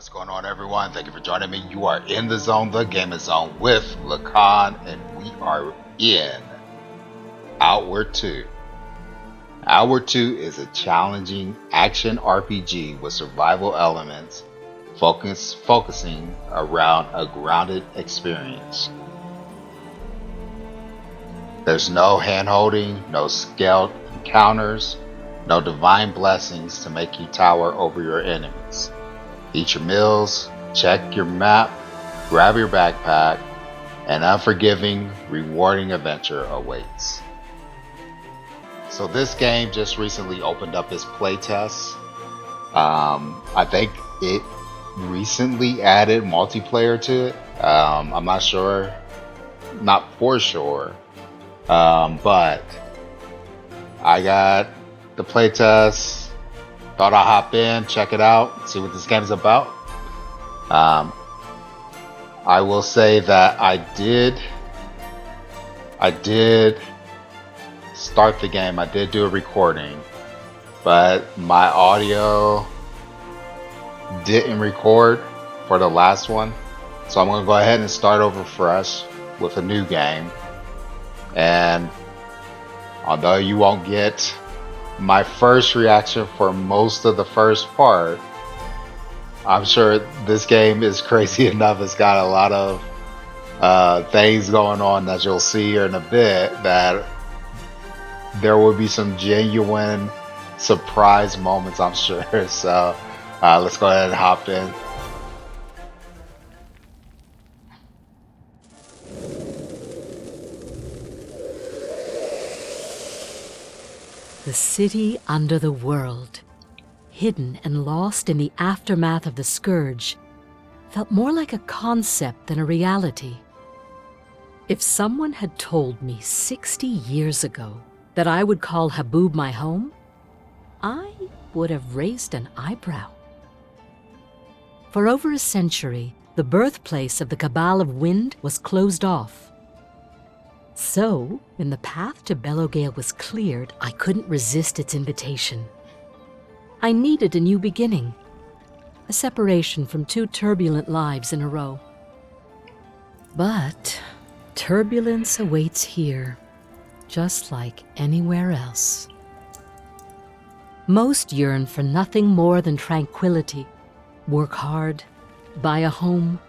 What's going on, everyone? Thank you for joining me. You are in the zone, the gaming zone, with Lacan, and we are in Outward 2. Outward 2 is a challenging action RPG with survival elements focusing around a grounded experience. There's no hand-holding, no scaled encounters, no divine blessings to make you tower over your enemies. Eat your meals, check your map, grab your backpack, an unforgiving, rewarding adventure awaits. So this game just recently opened up its playtest. I think it recently added multiplayer to it. I'm not sure, not for sure, but I got the playtest. Thought I'd hop in, check it out, see what this game is about. I will say that I did start the game. I did do a recording, but my audio didn't record for the last one. So I'm gonna go ahead and start over fresh with a new game. And although you won't get my first reaction for most of the first part, I'm sure this game is crazy enough. It's got a lot of things going on that you'll see here in a bit, that there will be some genuine surprise moments, I'm sure. So let's go ahead and hop in. The city under the world, hidden and lost in the aftermath of the scourge, felt more like a concept than a reality. If someone had told me 60 years ago that I would call Haboob my home, I would have raised an eyebrow. For over a century, the birthplace of the Cabal of Wind was closed off. So, when the path to Bellowgale was cleared, I couldn't resist its invitation. I needed a new beginning, a separation from two turbulent lives in a row. But turbulence awaits here, just like anywhere else. Most yearn for nothing more than tranquility, work hard, buy a home,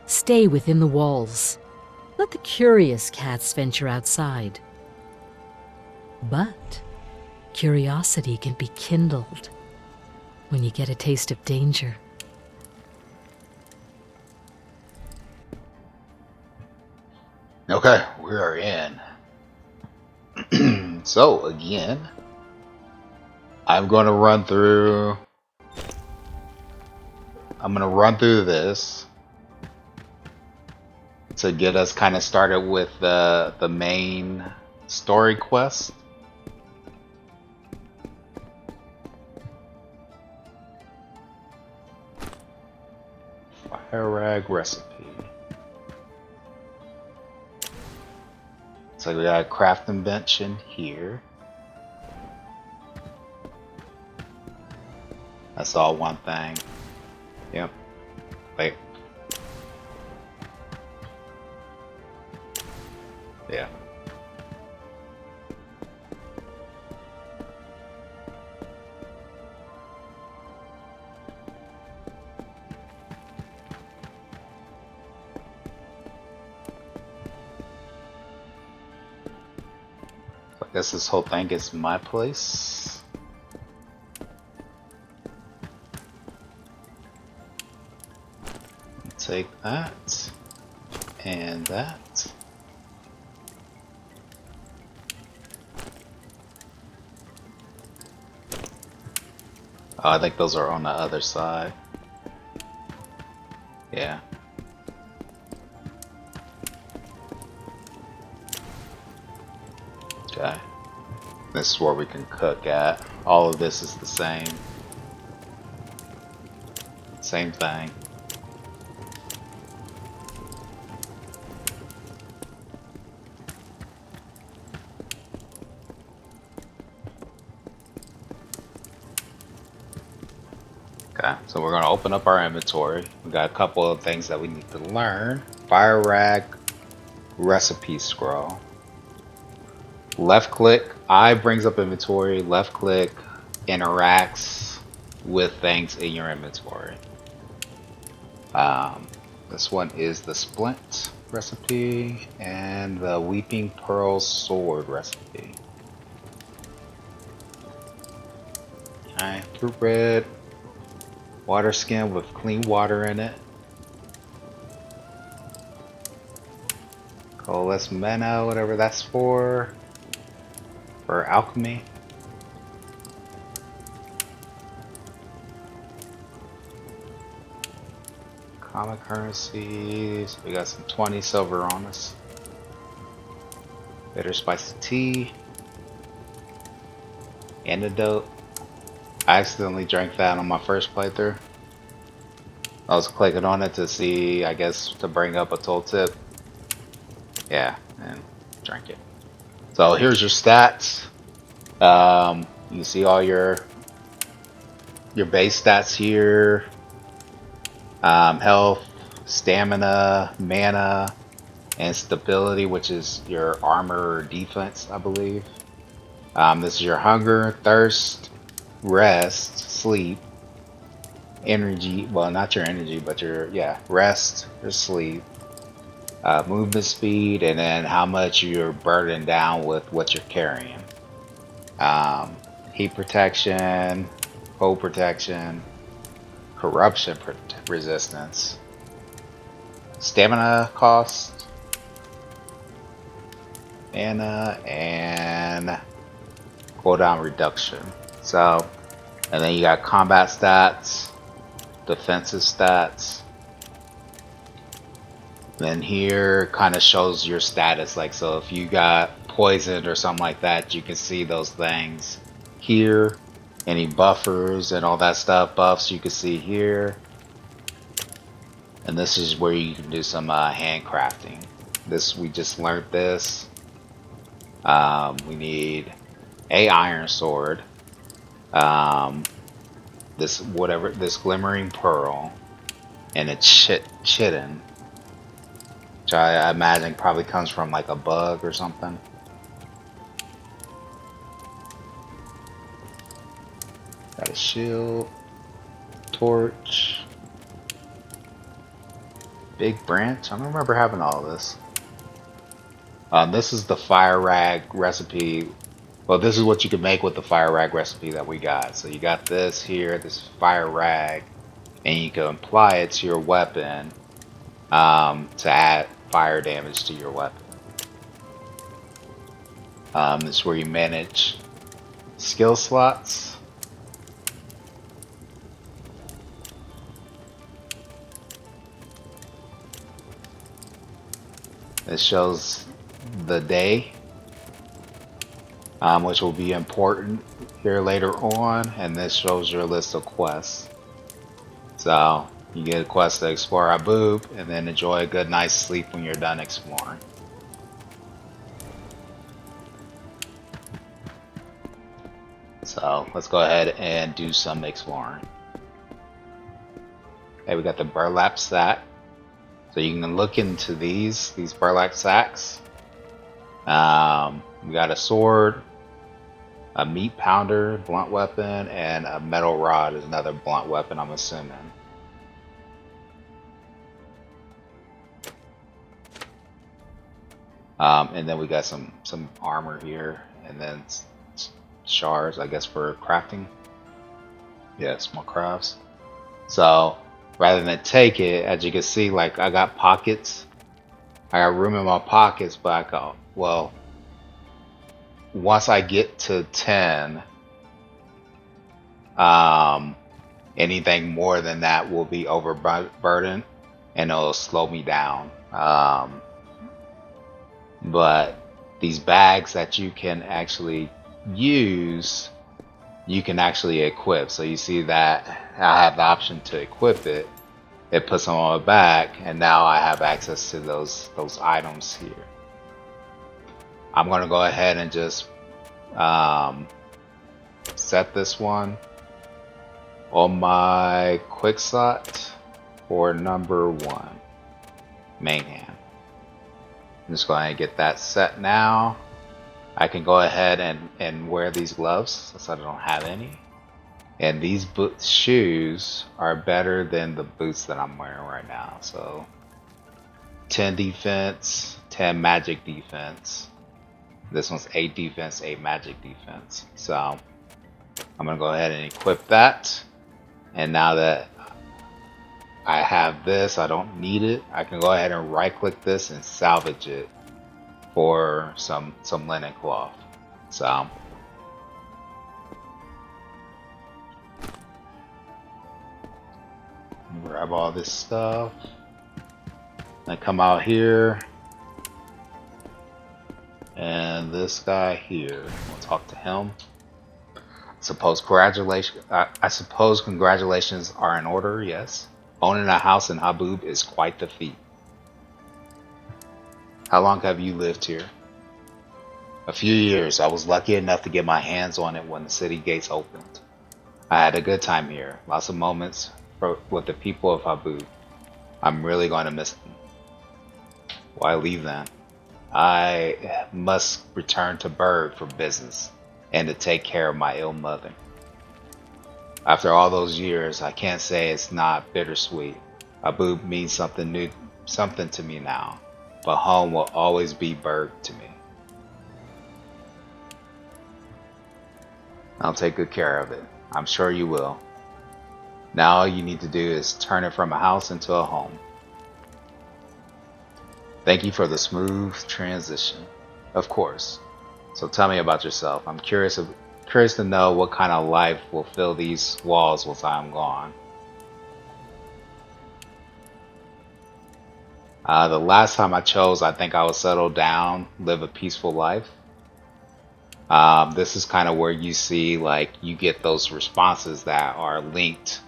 stay within the walls. Let the curious cats venture outside. But curiosity can be kindled when you get a taste of danger. Okay, we are in. So again, I'm going to run through this to get us kind of started with the main story quest. Fire rag recipe. So we got a crafting bench in here. That's all one thing. Yep. Wait. Yeah. I guess this whole thing is my place. Take that and that. Oh, I think those are on the other side. Yeah. Okay. This is where we can cook at. All of this is the same. Same thing. So we're going to open up our inventory. We got a couple of things that we need to learn. Fire rag recipe scroll. Left click, I brings up inventory. Left click interacts with things in your inventory. This one is the splint recipe and the weeping pearl sword recipe. Alright, fruit red, water skin with clean water in it. Coalesce mana, whatever that's for alchemy. Common currencies, we got some 20 silver on us. Bitter spicy tea. Antidote. I accidentally drank that on my first playthrough. I was clicking on it to see, I guess, to bring up a tooltip. Yeah, and drank it. So here's your stats. You see all your base stats here. Health, stamina, mana, and stability, which is your armor or defense, I believe. This is your hunger, thirst, rest, sleep, energy. Well, not your energy, but your rest, your sleep, movement speed, and then how much you're burdened down with what you're carrying. Heat protection, cold protection, corruption resistance, stamina cost, mana, and cooldown reduction. So, and then you got combat stats, defensive stats. Then here kind of shows your status, like, so if you got poisoned or something like that, you can see those things here. Any buffers and all that stuff, buffs you can see here. And this is where you can do some handcrafting. We just learned this. We need a iron sword. This glimmering pearl, and a chitin, which I imagine probably comes from like a bug or something. Got a shield, torch, big branch. I don't remember having all of this. This is the fire rag recipe. Well, this is what you can make with the fire rag recipe that we got. So you got this here, this fire rag, and you can apply it to your weapon to add fire damage to your weapon. This is where you manage skill slots. This shows the day, which will be important here later on, and this shows your list of quests. So you get a quest to explore Abub, and then enjoy a good night's sleep when you're done exploring. So let's go ahead and do some exploring. Okay, we got the burlap sack. So you can look into these burlap sacks. We got a sword, a meat pounder, blunt weapon, and a metal rod is another blunt weapon, I'm assuming. And then we got some armor here, and then shards, I guess, for crafting. Yeah, small crafts. So rather than take it, as you can see, like, I got pockets. I got room in my pockets, but I go, well, once I get to 10, anything more than that will be overburdened, and it'll slow me down. But these bags that you can actually use, you can actually equip. So you see that I have the option to equip it. It puts them on my back, and now I have access to those items here. I'm gonna go ahead and just set this one. On my quick slot for number 1, main hand. I'm just going to get that set now. I can go ahead and wear these gloves since I don't have any. And these shoes are better than the boots that I'm wearing right now. So 10 defense, 10 magic defense. This one's 8 defense, 8 magic defense. So I'm going to go ahead and equip that. And now that I have this, I don't need it. I can go ahead and right click this and salvage it for some linen cloth. So grab all this stuff. I come out here, and this guy here, we'll talk to him. I suppose congratulations are in order. Yes, owning a house in Habub is quite the feat. How long have you lived here? A few years. I was lucky enough to get my hands on it when the city gates opened. I had a good time here. Lots of moments with the people of Habub. I'm really going to miss them. Why leave then? I must return to Berg for business and to take care of my ill mother. After all those years, I can't say it's not bittersweet. Habub means something to me now, but home will always be Berg to me. I'll take good care of it. I'm sure you will. Now all you need to do is turn it from a house into a home. Thank you for the smooth transition. Of course. So tell me about yourself. I'm curious to know what kind of life will fill these walls once I'm gone. The last time I chose, I think I would settle down, live a peaceful life. This is kind of where you see, like, you get those responses that are linked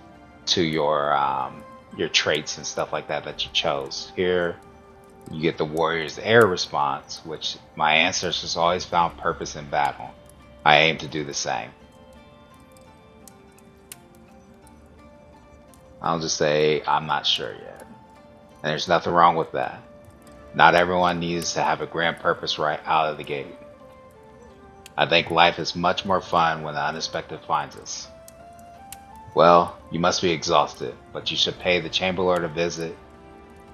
to your traits and stuff like that you chose. Here, you get the warrior's air response, which my ancestors always found purpose in battle. I aim to do the same. I'll just say I'm not sure yet. And there's nothing wrong with that. Not everyone needs to have a grand purpose right out of the gate. I think life is much more fun when the unexpected finds us. Well, you must be exhausted, but you should pay the Chamberlain a visit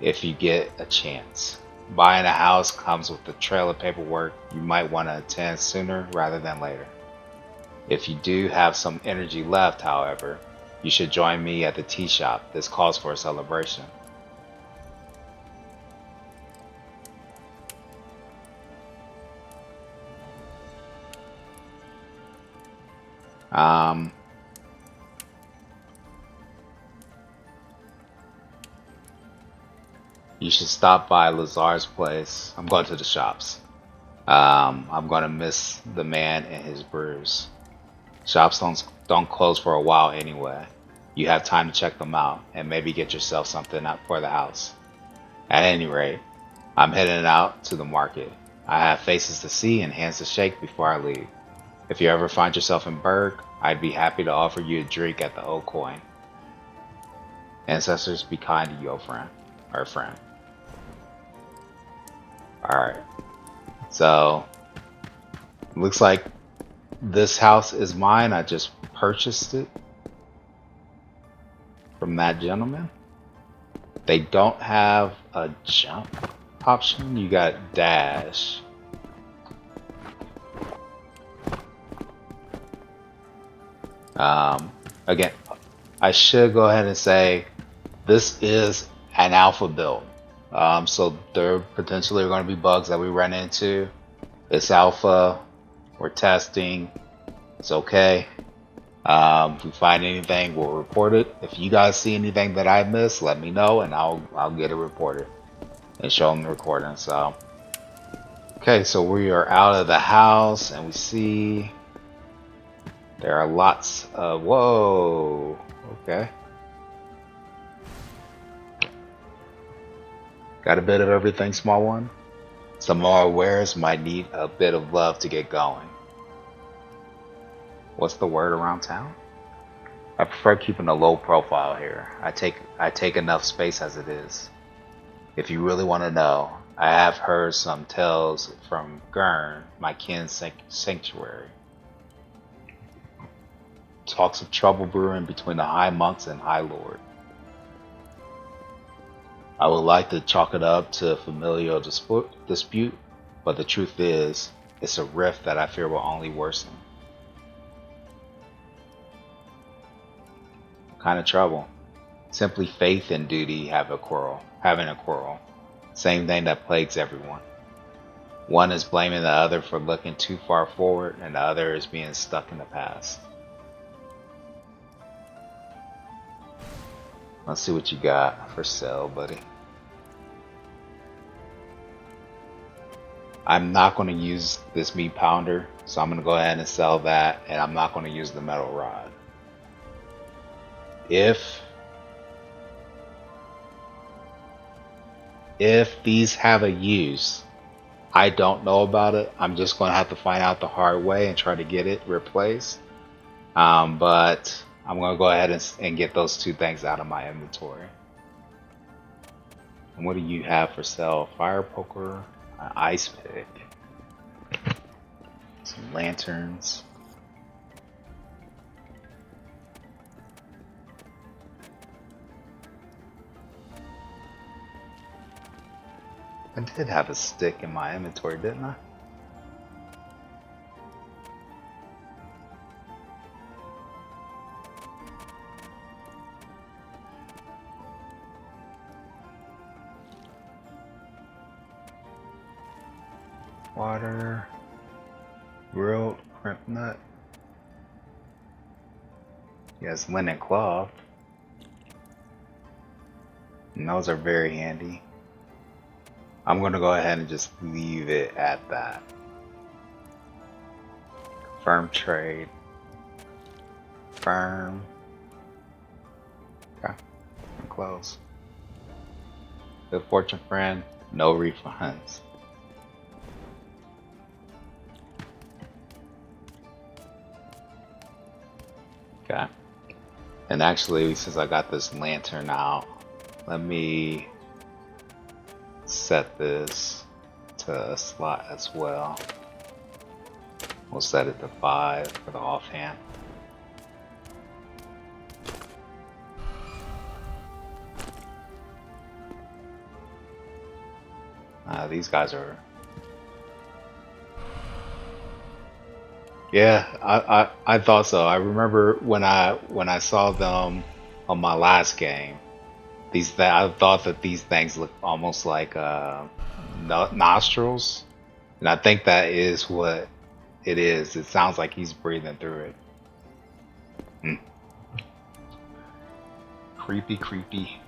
if you get a chance. Buying a house comes with a trail of paperwork you might want to attend sooner rather than later. If you do have some energy left, however, you should join me at the tea shop. This calls for a celebration. You should stop by Lazar's place. I'm going to the shops. I'm going to miss the man and his brews. Shops don't close for a while anyway. You have time to check them out and maybe get yourself something up for the house. At any rate, I'm heading out to the market. I have faces to see and hands to shake before I leave. If you ever find yourself in Berg, I'd be happy to offer you a drink at the Old Coin. Ancestors, be kind to you, old friend. Or friend. Alright. So, looks like this house is mine. I just purchased it from that gentleman. They don't have a jump option. You got dash. Again, I should go ahead and say this is an alpha build. So there potentially are going to be bugs that we run into. It's alpha. We're testing. It's okay. If we find anything, we'll report it. If you guys see anything that I missed, let me know, and I'll get it reported and show them the recording. So, okay, so we are out of the house, and we see there are lots of whoa. Okay. Got a bit of everything, small one. Some more wares might need a bit of love to get going. What's the word around town? I prefer keeping a low profile here. I take enough space as it is. If you really want to know, I have heard some tales from Gurn, my kin's sanctuary. Talks of trouble brewing between the High Monks and High Lord. I would like to chalk it up to a familial dispute, but the truth is, it's a rift that I fear will only worsen. What kind of trouble? Simply faith and duty having a quarrel. Same thing that plagues everyone. One is blaming the other for looking too far forward, and the other is being stuck in the past. Let's see what you got for sale, buddy. I'm not going to use this meat pounder, so I'm going to go ahead and sell that, and I'm not going to use the metal rod. If these have a use, I don't know about it. I'm just going to have to find out the hard way and try to get it replaced. But I'm going to go ahead and get those two things out of my inventory. And what do you have for sale? Fire poker, an ice pick, some lanterns. I did have a stick in my inventory, didn't I? Water, grilled crimp nut. Yes, linen cloth. And those are very handy. I'm going to go ahead and just leave it at that. Confirm trade. Firm. Okay. And close. Good fortune, friend. No refunds. Okay. And actually, since I got this lantern out, let me set this to a slot as well. We'll set it to 5 for the offhand. These guys are... Yeah, I thought so. I remember when I saw them on my last game. I thought that these things look almost like nostrils, and I think that is what it is. It sounds like he's breathing through it. Creepy, creepy.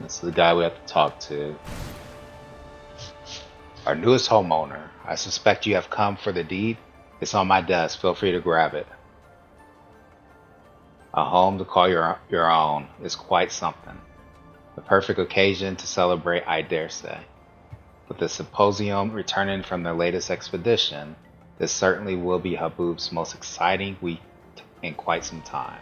This is the guy we have to talk to. Our newest homeowner. I suspect you have come for the deed. It's on my desk. Feel free to grab it. A home to call your own is quite something. The perfect occasion to celebrate, I dare say. With the symposium returning from their latest expedition, this certainly will be Habub's most exciting week in quite some time.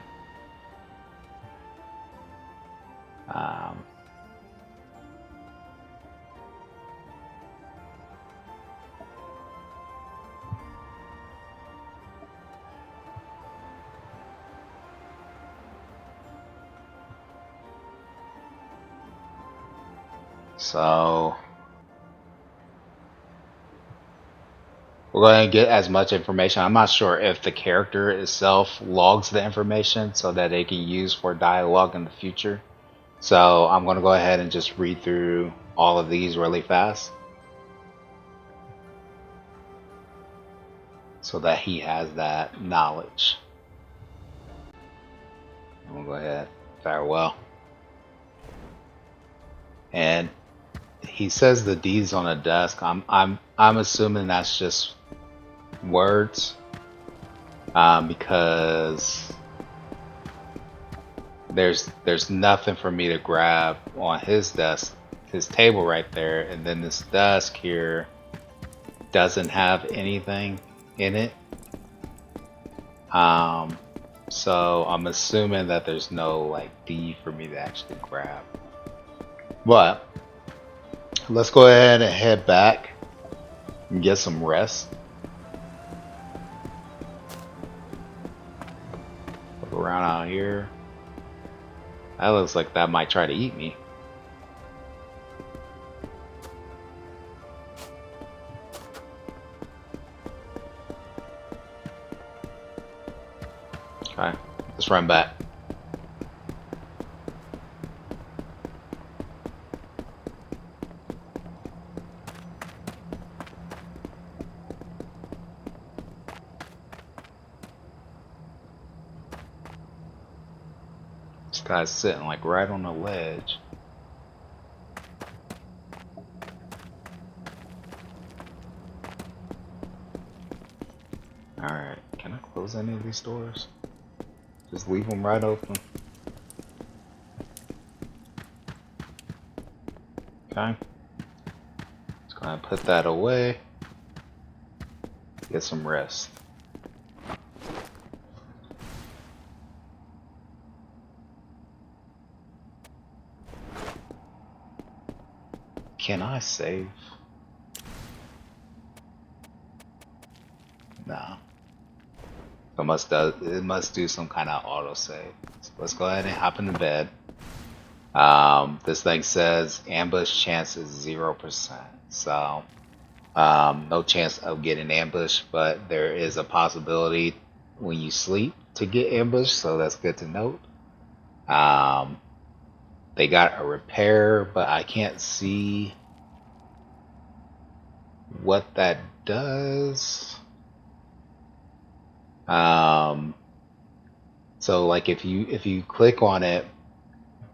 So we're going to get as much information. I'm not sure if the character itself logs the information so that they can use for dialogue in the future. So I'm going to go ahead and just read through all of these really fast so that he has that knowledge. And we'll go ahead. Farewell. And he says the deed's on a desk. I'm assuming that's just words, because there's nothing for me to grab on his desk, his table right there, and then this desk here doesn't have anything. in it. Um, so I'm assuming that there's no like D for me to actually grab. But let's go ahead and head back and get some rest. Look around out here. That looks like that might try to eat me. Okay, let's run back. This guy's sitting like right on the ledge. Alright, can I close any of these doors? Just leave them right open. Okay. Just gonna put that away. Get some rest. Can I save? No. It must do some kind of auto save. So let's go ahead and hop into bed. This thing says ambush chance is 0%. So no chance of getting ambushed, but there is a possibility when you sleep to get ambushed, so that's good to note. They got a repair, but I can't see what that does. So like if you click on it,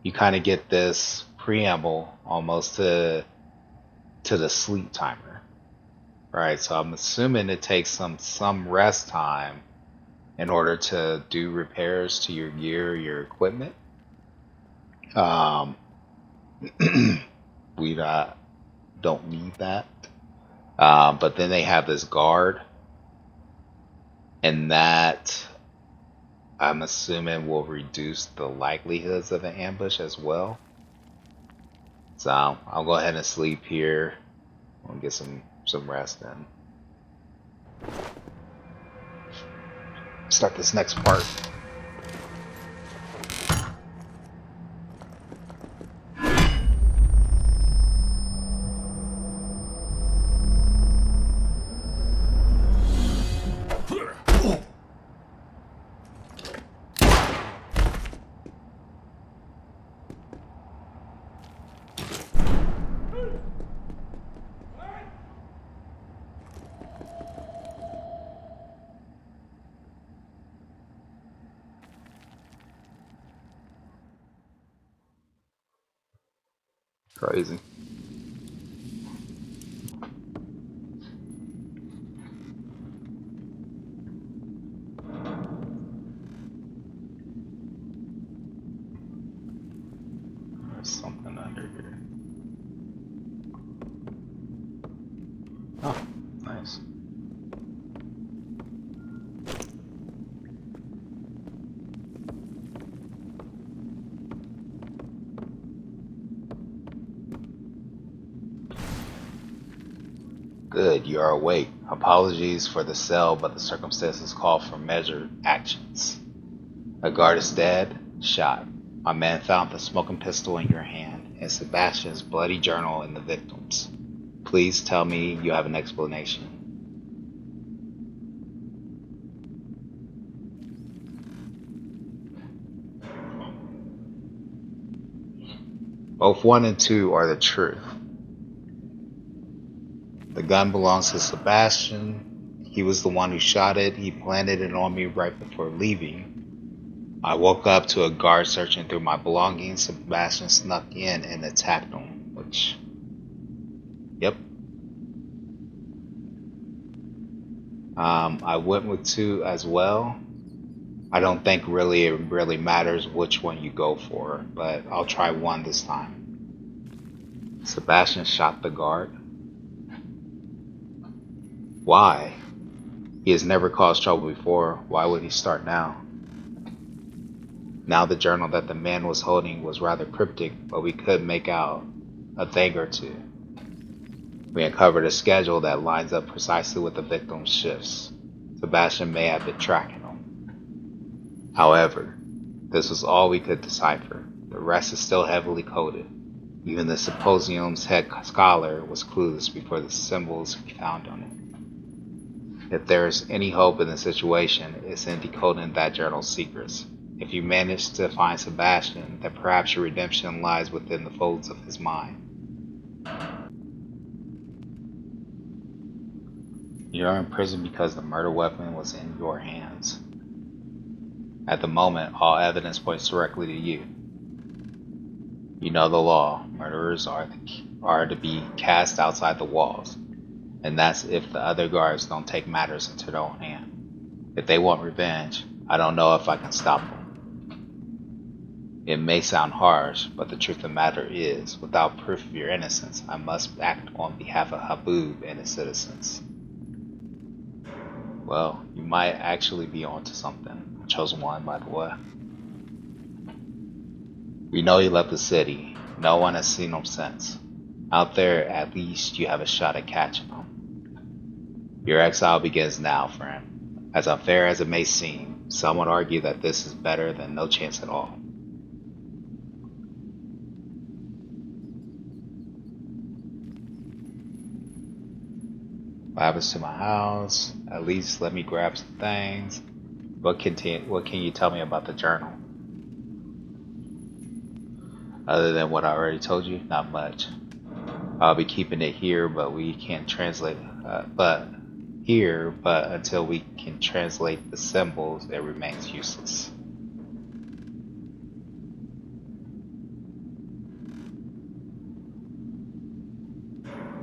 you kind of get this preamble almost to the sleep timer, right? So I'm assuming it takes some rest time in order to do repairs to your gear, your equipment. We don't need that. But then they have this guard, and that I'm assuming will reduce the likelihoods of an ambush as well. So I'll go ahead and sleep here. I'll get some rest in. Start this next part. Crazy. There's something under here. Oh, nice. Good, you are awake. Apologies for the cell, but the circumstances call for measured actions. A guard is dead, shot. My man found the smoking pistol in your hand and Sebastian's bloody journal in the victim's. Please tell me you have an explanation. Both 1 and 2 are the truth. The gun belongs to Sebastian. He was the one who shot it. He planted it on me right before leaving. I woke up to a guard searching through my belongings. Sebastian snuck in and attacked him, which, yep. I went with 2 as well. I don't think it really matters which one you go for, but I'll try 1 this time. Sebastian shot the guard. Why? He has never caused trouble before. Why would he start now? Now the journal that the man was holding was rather cryptic, but we could make out a thing or two. We uncovered a schedule that lines up precisely with the victim's shifts. Sebastian may have been tracking them. However, this was all we could decipher. The rest is still heavily coded. Even the symposium's head scholar was clueless before the symbols he found on it. If there is any hope in the situation, it's in decoding that journal's secrets. If you manage to find Sebastian, then perhaps your redemption lies within the folds of his mind. You're in prison because the murder weapon was in your hands. At the moment, all evidence points directly to you. You know the law. Murderers are to be cast outside the walls, and that's if the other guards don't take matters into their own hand. If they want revenge, I don't know if I can stop them. It may sound harsh, but the truth of the matter is, without proof of your innocence, I must act on behalf of Habub and his citizens. Well, you might actually be onto something. Chosen one, by the way. We know he left the city. No one has seen him since. Out there, at least you have a shot at catching him. Your exile begins now, friend. As unfair as it may seem, some would argue that this is better than no chance at all. What happens to my house? At least let me grab some things. What can you tell me about the journal? Other than what I already told you, not much. I'll be keeping it here, but we can't translate. But until we can translate the symbols, it remains useless.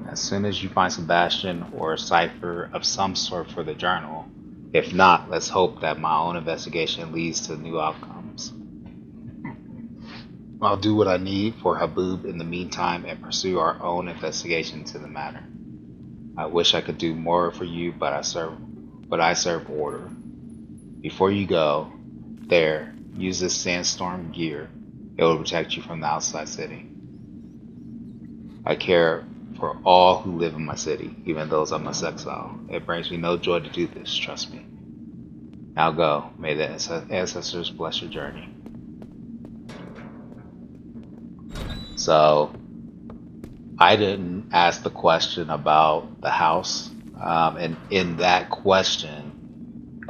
As soon as you find Sebastian or a cipher of some sort for the journal, if not, let's hope that my own investigation leads to new outcomes. I'll do what I need for Habub in the meantime and pursue our own investigation into the matter. I wish I could do more for you, but I serve order. Before you go, use this sandstorm gear. It will protect you from the outside city. I care for all who live in my city, even those I must exile. It brings me no joy to do this, trust me. Now go. May the ancestors bless your journey. So, I didn't ask the question about the house, and in that question,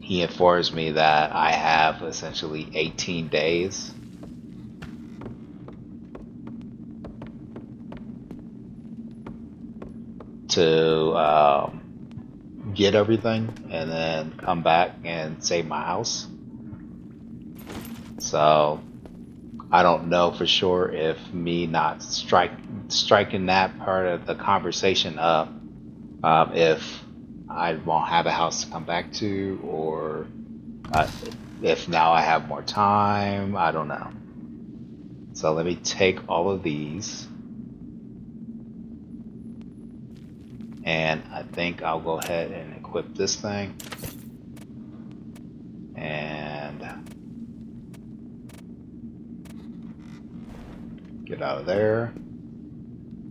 he informs me that I have essentially 18 days to get everything and then come back and save my house. So I don't know for sure if me not striking that part of the conversation up, if I won't have a house to come back to, or if now I have more time. I don't know. So let me take all of these, and I think I'll go ahead and equip this thing, and get out of there.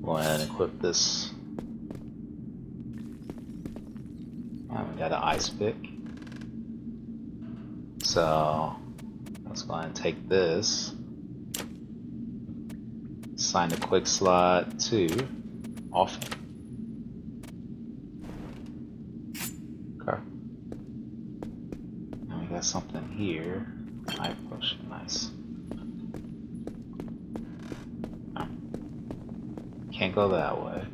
Go ahead and equip this. We got an ice pick. So let's go ahead and take this. Assign the quick slot to off. Okay. And we got something here. Life potion, nice. Can't go that way.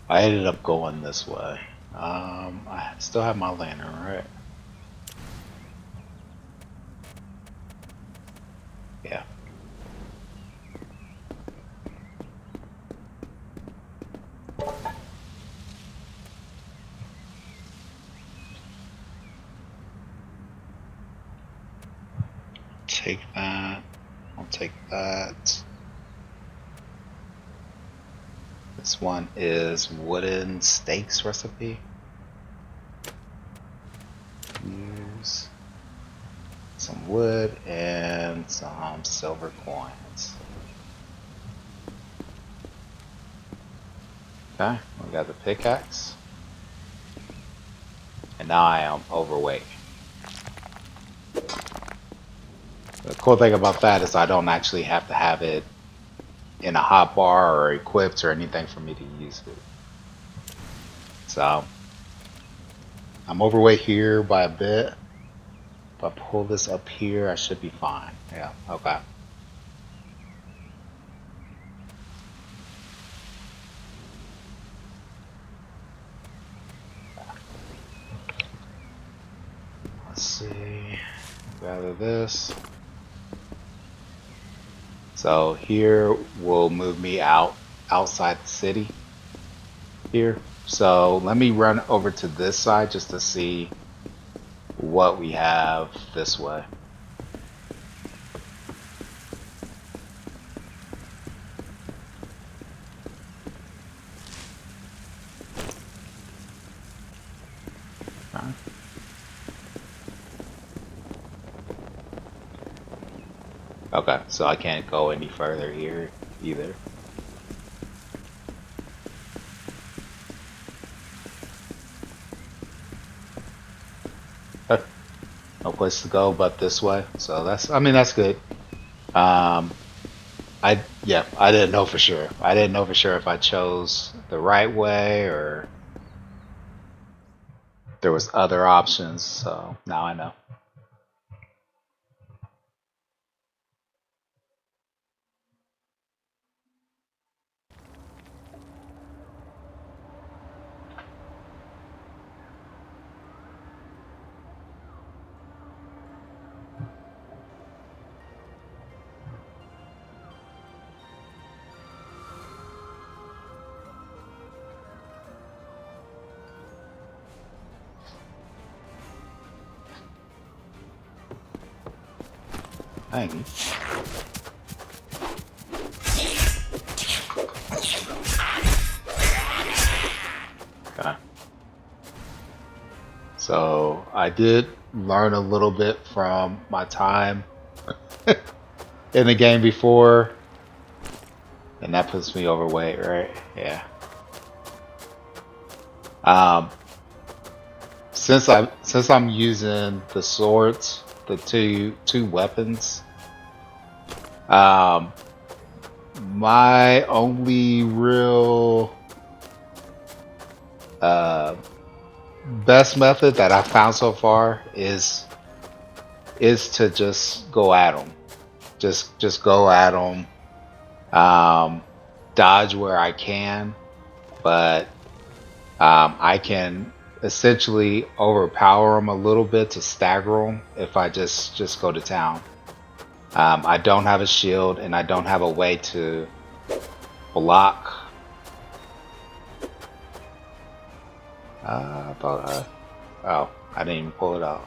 I ended up going this way. I still have my lantern, right? take that. I'll take that. This one is wooden steaks recipe. Use some wood and some silver coins. Okay, we got the pickaxe. And now I am overweight. The cool thing about that is I don't actually have to have it in a hotbar or equipped or anything for me to use it. So I'm overweight here by a bit. If I pull this up here, I should be fine. Yeah, okay. Let's see. Gather this. So here will move me outside the city here. So let me run over to this side just to see what we have this way. Okay. Okay, so I can't go any further here either. No place to go but this way. So that's, I mean, that's good. Um, I didn't know for sure. I didn't know for sure if I chose the right way or there was other options. So now I know. Thank you. Okay. So I did learn a little bit from my time in the game before, and that puts me overweight, right? Yeah. Um, since I'm using the swords, the two weapons, um, my only real uh, best method that I found so far is to just go at them. Just go at them. Dodge where I can, but I can essentially overpower them a little bit to stagger them if I just go to town. I don't have a shield and I don't have a way to block. I thought oh, I didn't even pull it out.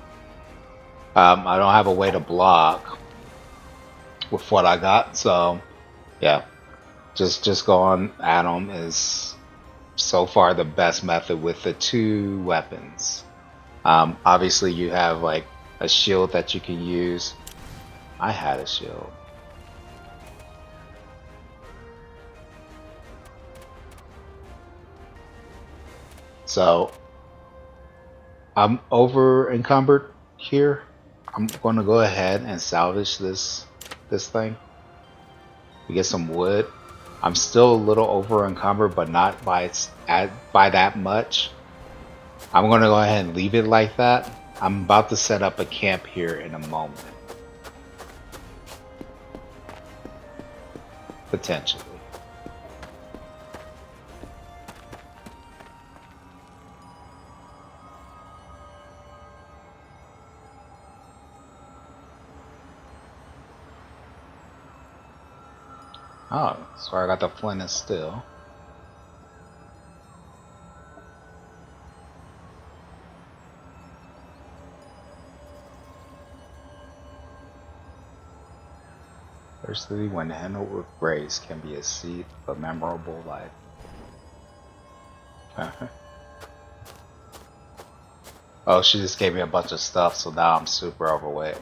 I don't have a way to block with what I got, so yeah, just going at them is so far the best method with the two weapons. Obviously, you have like a shield that you can use. I had a shield. So I'm over encumbered here. I'm going to go ahead and salvage this thing. We get some wood. I'm still a little over encumbered, but not by that much. I'm going to go ahead and leave it like that. I'm about to set up a camp here in a moment. Potentially. Oh, so I got the flint and steel. Diversity, when handled with grace, can be a seed of a memorable life. Oh, she just gave me a bunch of stuff, so now I'm super overweight.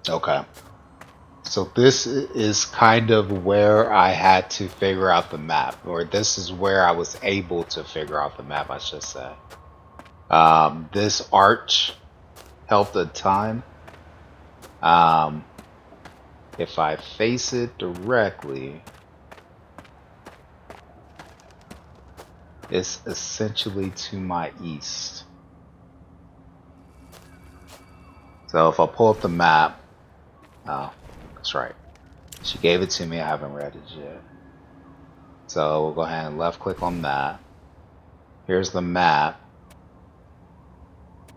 Okay. So this is kind of where I had to figure out the map, or this is where I was able to figure out the map, I should say. This arch helped a ton. If I face it directly, it's essentially to my east. So if I pull up the map, oh, that's right. She gave it to me, I haven't read it yet. So we'll go ahead and left click on that. Here's the map.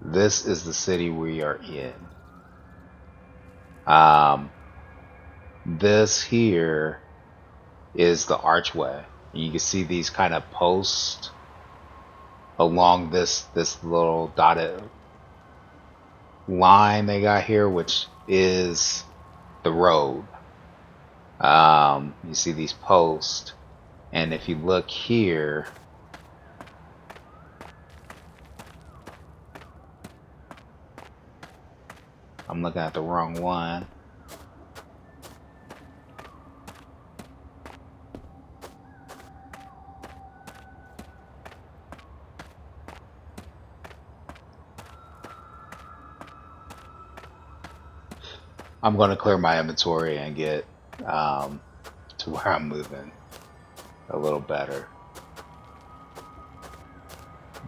This is the city we are in. This here is the archway. You can see these kind of posts along this little dotted line they got here, which is the road. You see these posts, and if you look here, I'm looking at the wrong one. I'm going to clear my inventory and get to where I'm moving a little better.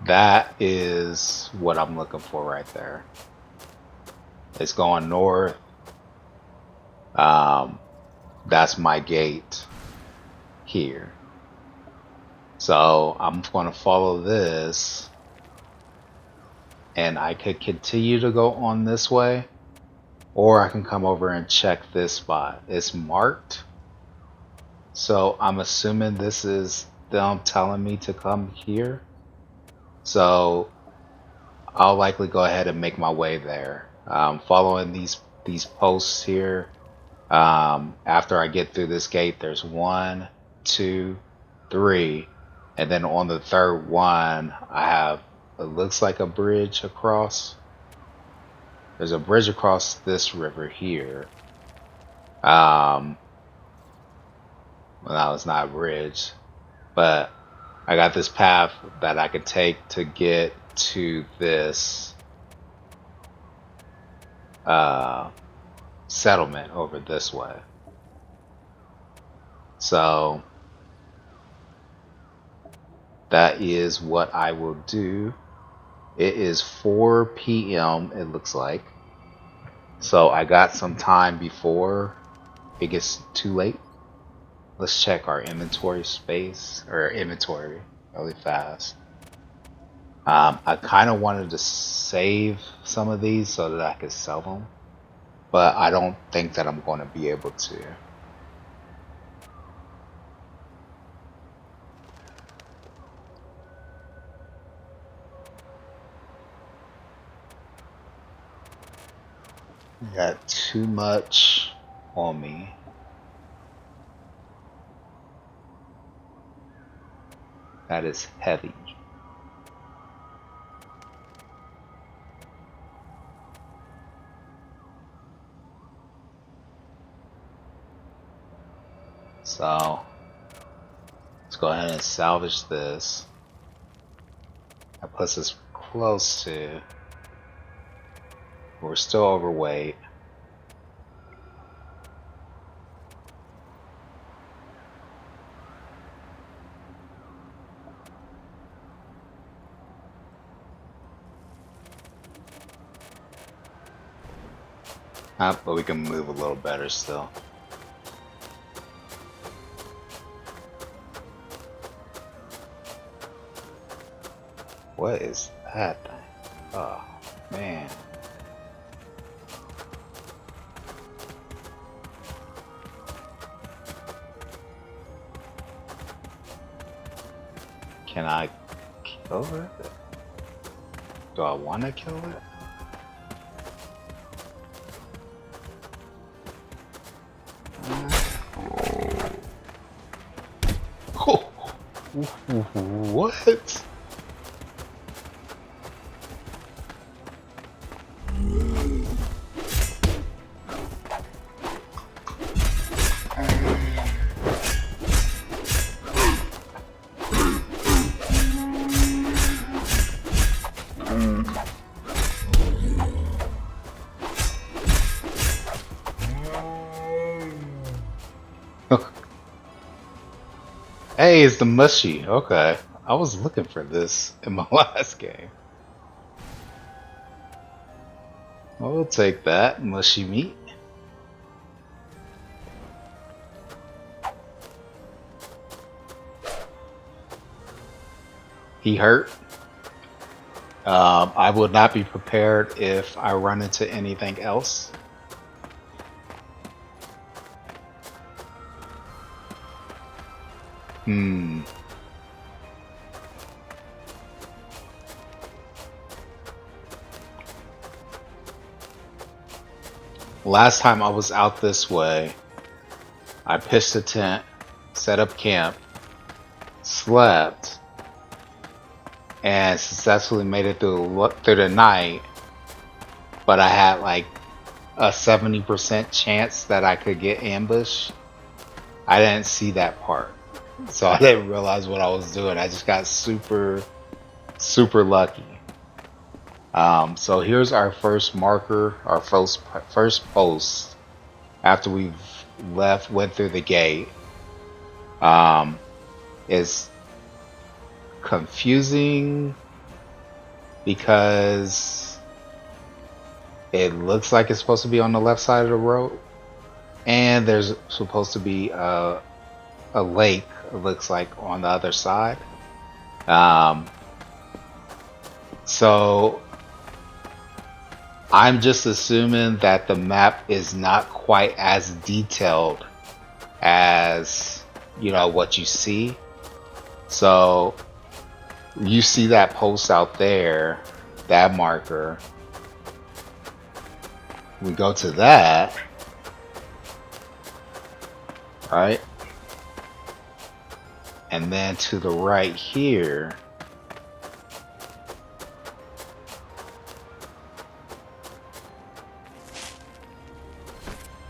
That is what I'm looking for right there. It's going north. That's my gate here. So I'm going to follow this, and I could continue to go on this way, or I can come over and check this spot. It's marked, so I'm assuming this is them telling me to come here. So I'll likely go ahead and make my way there. Following these posts here. After I get through this gate, there's 1, 2, 3, and then on the third one, I have, it looks like a bridge across. There's a bridge across this river here. Well, no, it's not a bridge, but I got this path that I could take to get to this settlement over this way. So that is what I will do. It is 4 p.m. it looks like. So I got some time before it gets too late. Let's check our inventory space, or inventory really fast. I kind of wanted to save some of these so that I could sell them, but I don't think that I'm going to be able to. I got too much on me. That is heavy. So let's go ahead and salvage this. That puts us close to, we're still overweight. But we can move a little better still. What is that thing? Oh, man. Can I kill it? Do I want to kill it? What? Hey, it's the mushy. Okay. I was looking for this in my last game. We'll take that mushy meat. He hurt. I would not be prepared if I run into anything else. Hmm. Last time I was out this way, I pitched a tent, set up camp, slept, and successfully made it through the night. But I had like a 70% chance that I could get ambushed. I didn't see that part, so I didn't realize what I was doing. I just got super, super lucky. So here's our first marker, our first post after we've went through the gate. Is confusing because it looks like it's supposed to be on the left side of the road, and there's supposed to be a lake. It looks like on the other side. So I'm just assuming that the map is not quite as detailed as what you see. So you see that post out there, that marker. We go to that, right? And then to the right here,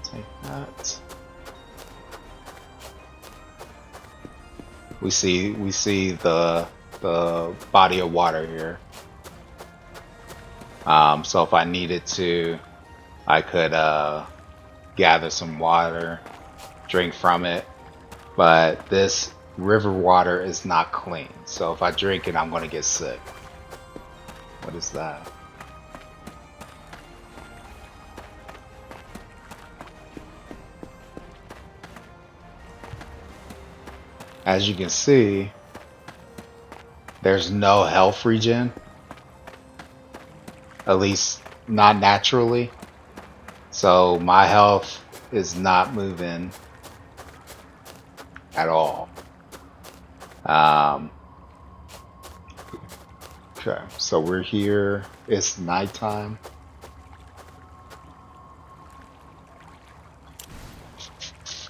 take that. We see the body of water here. So if I needed to, I could gather some water, drink from it, but this river water is not clean. So if I drink it, I'm going to get sick. What is that? As you can see, there's no health regen, at least not naturally. So my health is not moving at all. Okay, so we're here. It's nighttime.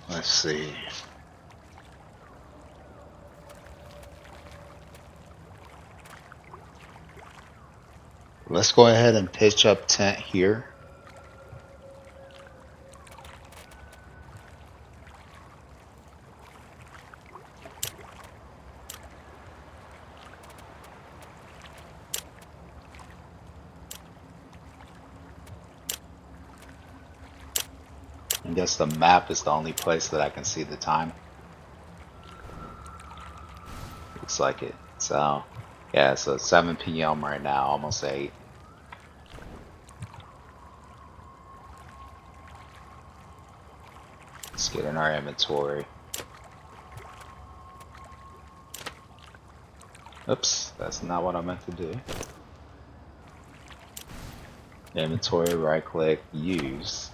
Let's see. Let's go ahead and pitch up tent here. I guess the map is the only place that I can see the time. Looks like it. So, yeah, so it's 7 p.m. right now, almost 8. Let's get in our inventory. Oops, that's not what I meant to do. Inventory, right click, use.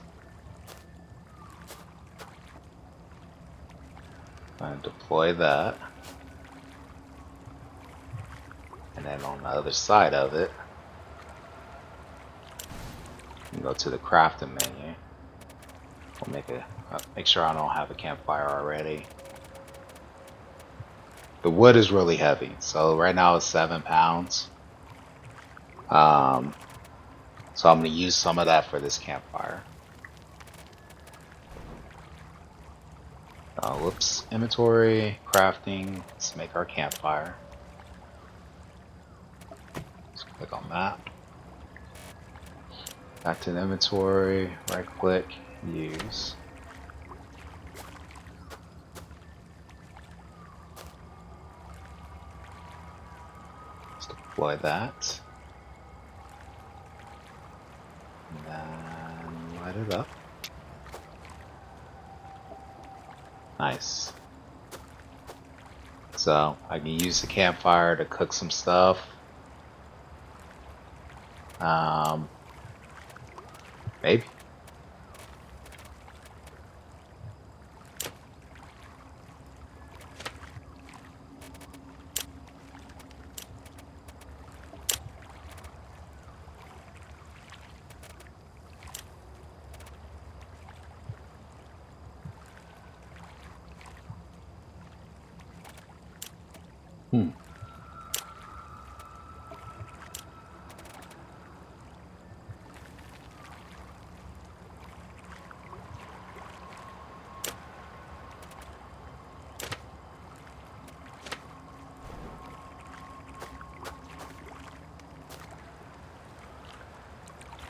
And deploy that. And then on the other side of it, you go to the crafting menu. We'll make sure I don't have a campfire already. The wood is really heavy, so right now it's 7 pounds. So I'm going to use some of that for this campfire. Whoops, inventory, crafting, let's make our campfire. Let's click on that. Back to the inventory, right click, use. Let's deploy that. And then light it up. Nice. So I can use the campfire to cook some stuff. Maybe.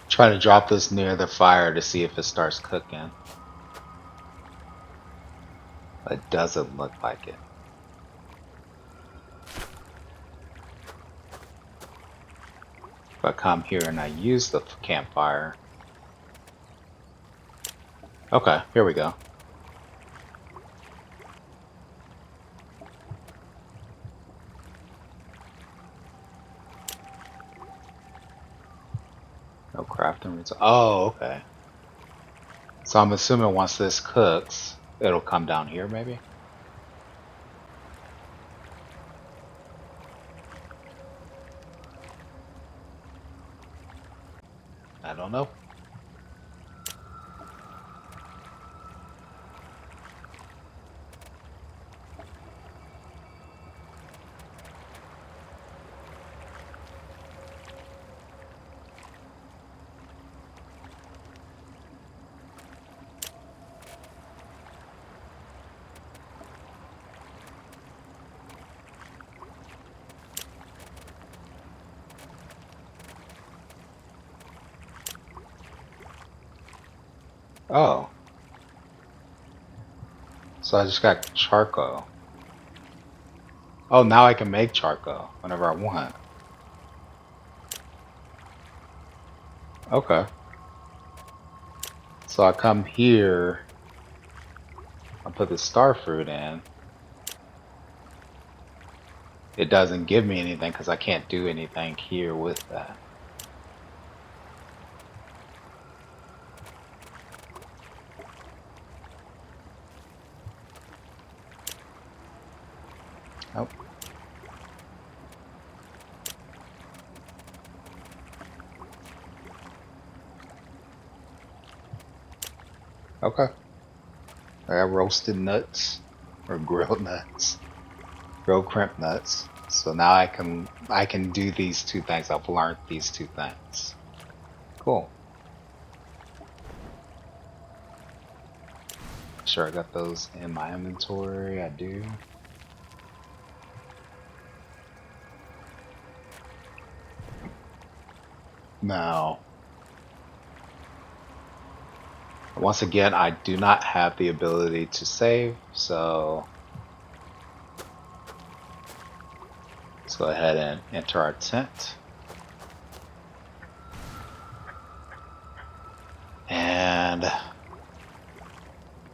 Try to drop this near the fire to see if it starts cooking. It doesn't look like it. If I come here and I use the campfire. Okay, here we go. No crafting results. Oh, okay. So I'm assuming once this cooks, it'll come down here maybe? I don't know. Oh. So I just got charcoal. Oh, now I can make charcoal whenever I want. Okay. So I come here, I put the star fruit in. It doesn't give me anything because I can't do anything here with that. Nope. Okay. I got roasted nuts or grilled nuts, grilled crimp nuts. So now I can do these two things. I've learned these two things. Cool. Sure, I got those in my inventory. I do. Now, once again, I do not have the ability to save, so let's go ahead and enter our tent. And it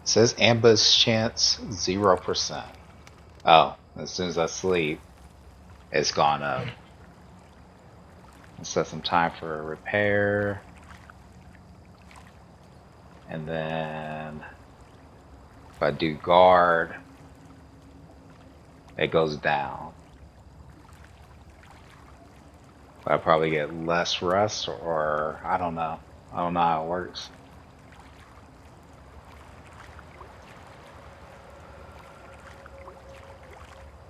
says ambush chance 0%. Oh, as soon as I sleep, it's gone up. Let's set some time for a repair. And then if I do guard, it goes down. I probably get less rest, or I don't know. I don't know how it works.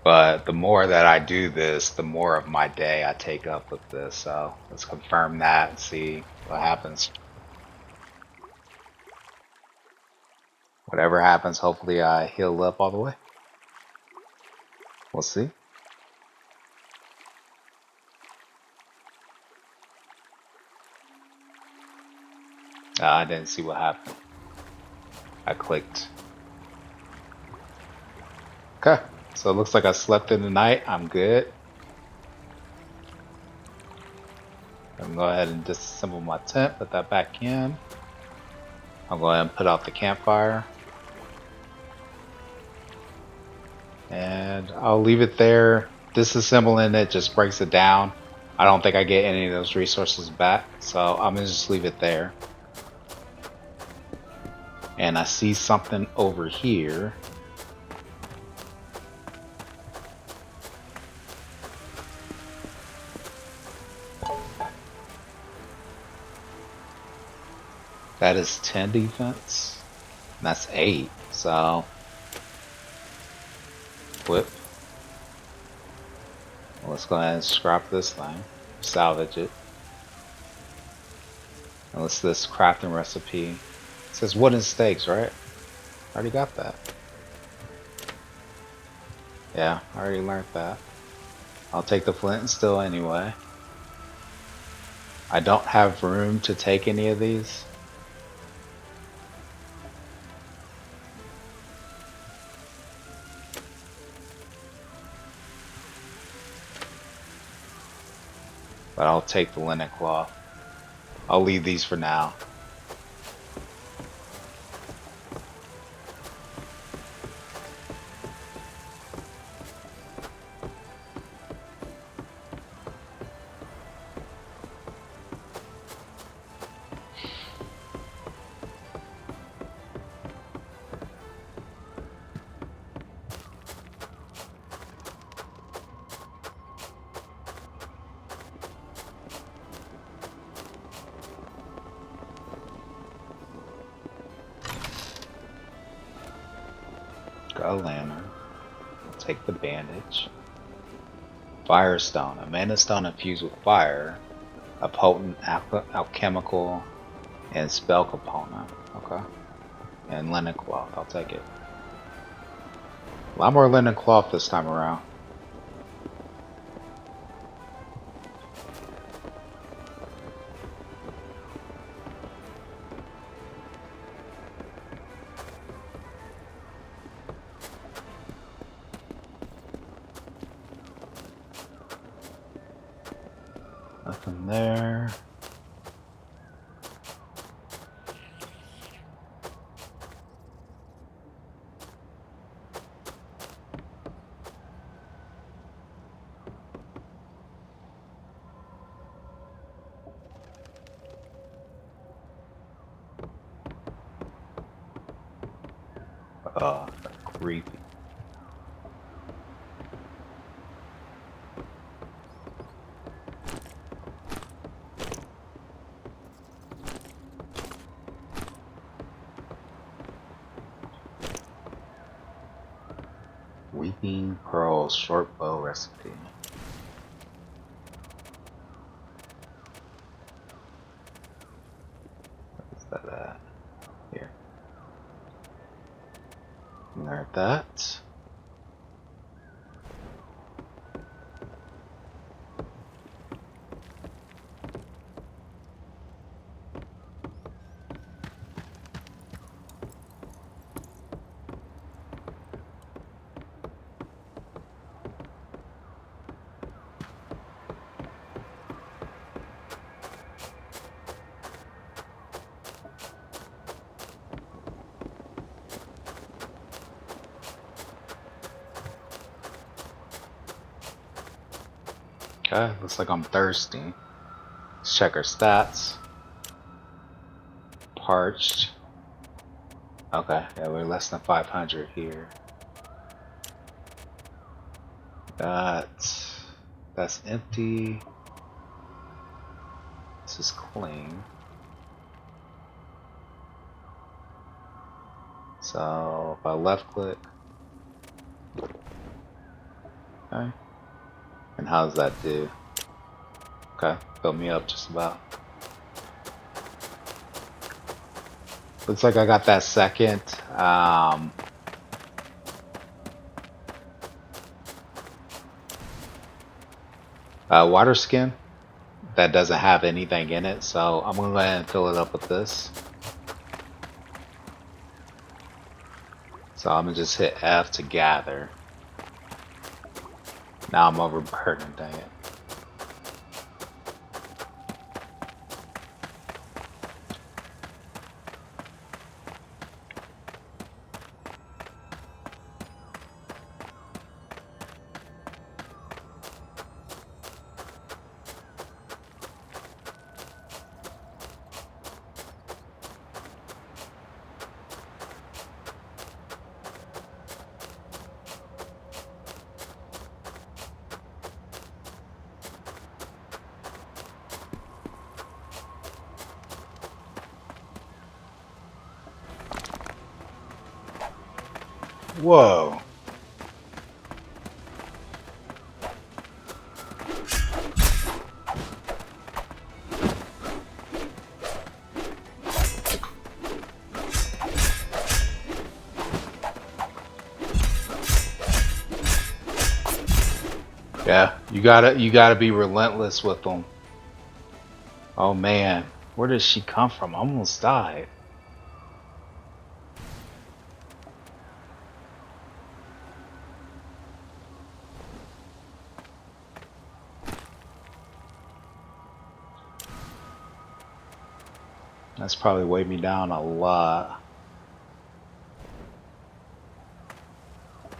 But the more that I do this, the more of my day I take up with this. So let's confirm that and see what happens. Whatever happens, hopefully I heal up all the way. We'll see. I didn't see what happened. I clicked. Okay, so it looks like I slept in the night. I'm good. I'm gonna go ahead and disassemble my tent, put that back in. I'll go ahead and put out the campfire. And I'll leave it there. Disassembling it just breaks it down. I don't think I get any of those resources back, so I'm gonna just leave it there. And I see something over here. That is 10 defense. And that's 8. So whip. Let's go ahead and scrap this thing. Salvage it. And let's this crafting recipe. It says wooden stakes, right? I already got that. Yeah, I already learned that. I'll take the flint and steel anyway. I don't have room to take any of these. But I'll take the linen cloth. I'll leave these for now. Got a lantern. I'll take the bandage. Firestone. A mana stone infused with fire. A potent alchemical and spell component. Okay. And linen cloth. I'll take it. A lot more linen cloth this time around. Nothing there. Creepy. Weeping Pearls short bow recipe. What's that at? Here. Learn that. Okay, looks like I'm thirsty. Let's check our stats. Parched. Okay, yeah, we're less than 500 here. That's empty. is clean. So if I left click, okay. And how does that do? Okay, fill me up just about. Looks like I got that second water skin that doesn't have anything in it, so I'm gonna go ahead and fill it up with this. So I'm gonna just hit F to gather. Now I'm overburdened, dang it. Whoa. Yeah, you gotta be relentless with them. Oh man, where did she come from? I almost died. That's probably weighed me down a lot.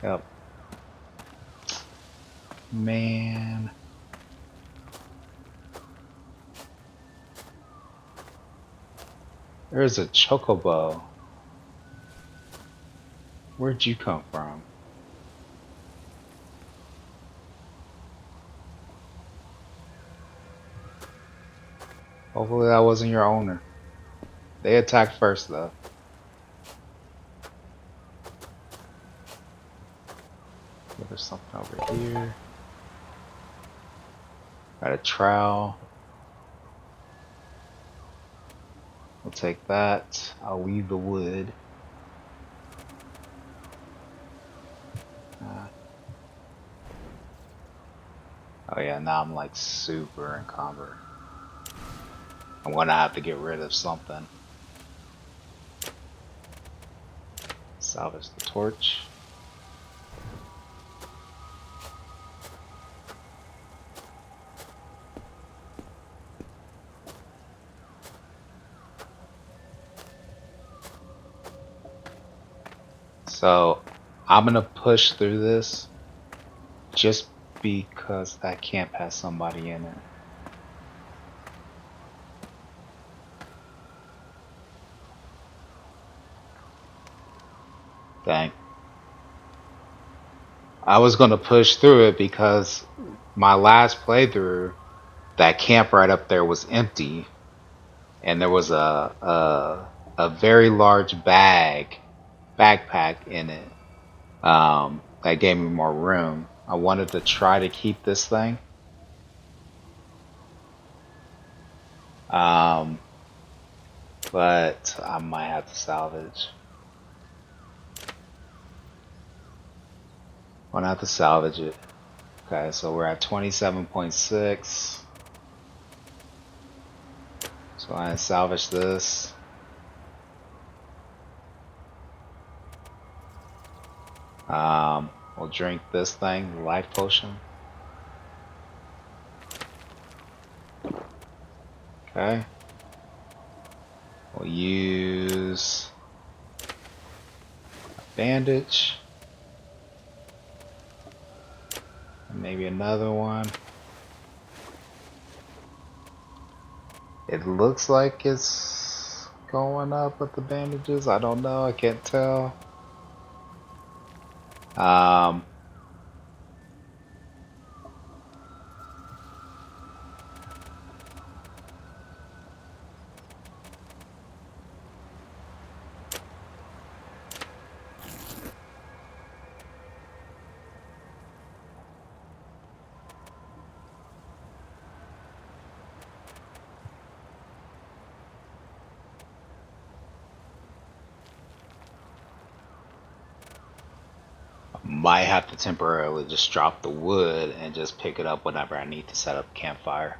Yep. Man. There's a chocobo. Where'd you come from? Hopefully that wasn't your owner. They attacked first though. There's something over here. Got a trowel. We'll take that. I'll leave the wood. Oh yeah, now I'm like super encumbered. I'm gonna have to get rid of something. Salvage the torch. So I'm gonna push through this just because that camp has somebody in it. Dang. I was gonna push through it because my last playthrough, that camp right up there was empty, and there was a very large backpack in it. That gave me more room. I wanted to try to keep this thing. Um, but I might have to salvage. I'm gonna have to salvage it. Okay, so we're at 27.6. So I salvage this. We'll drink this thing, the life potion. Okay. We'll use a bandage. And maybe another one. It looks like it's going up with the bandages. I don't know. I can't tell. Might have to temporarily just drop the wood and just pick it up whenever I need to set up a campfire.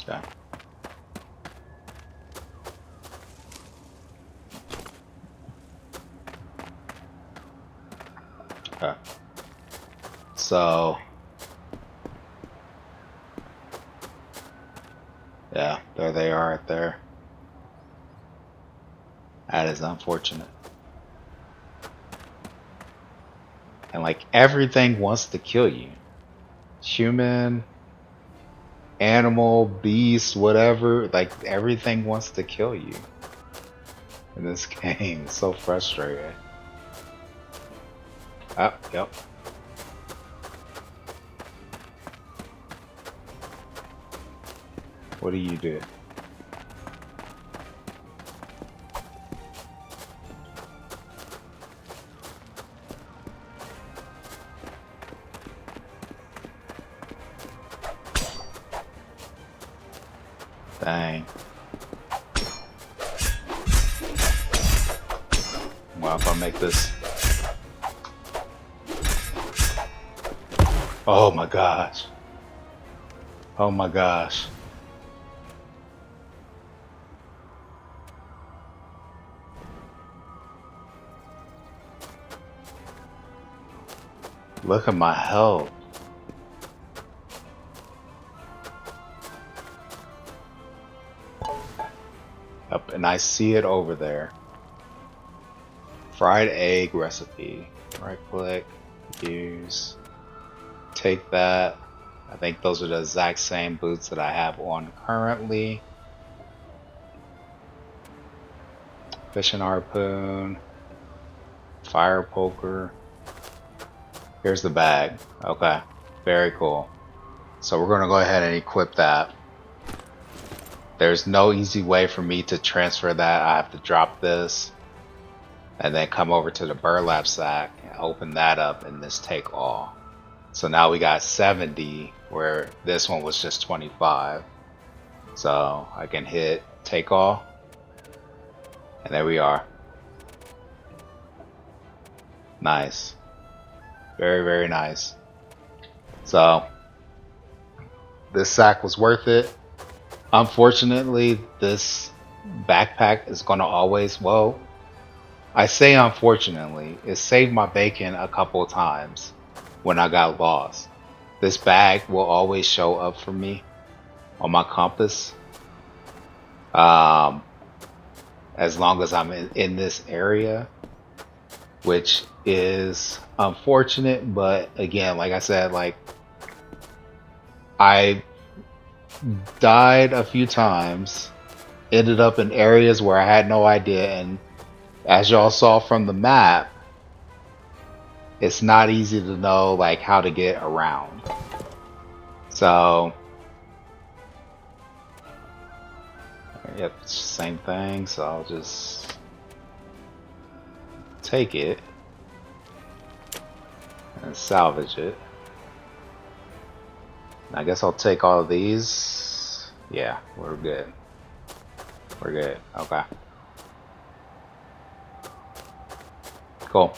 Okay. Okay. So, yeah, there they are right there. That is unfortunate. And like everything wants to kill you. Human, animal, beast, whatever, like everything wants to kill you in this game. It's so frustrating. Oh, yep. What do you do? Dang. Well, if I make this. Oh my gosh. Oh my gosh. Look at my health. Up, and I see it over there. Fried egg recipe. Right click, use. Take that. I think those are the exact same boots that I have on currently. Fishing harpoon. Fire poker. Here's the bag. Okay, very cool. So we're gonna go ahead and equip that. There's no easy way for me to transfer that. I have to drop this and then come over to the burlap sack and open that up and just take all. So now we got 70 where this one was just 25. So I can hit take all and there we are. Nice. Very, very nice. So this sack was worth it. Unfortunately, this backpack is going to always, well, I say unfortunately, it saved my bacon a couple of times when I got lost. This bag will always show up for me on my compass as long as I'm in this area, which is unfortunate, but again, like I said, like I died a few times, ended up in areas where I had no idea, and as y'all saw from the map, it's not easy to know like how to get around. So yep, same thing, so I'll just take it and salvage it. I guess I'll take all of these. Yeah, we're good. We're good. Okay. Cool.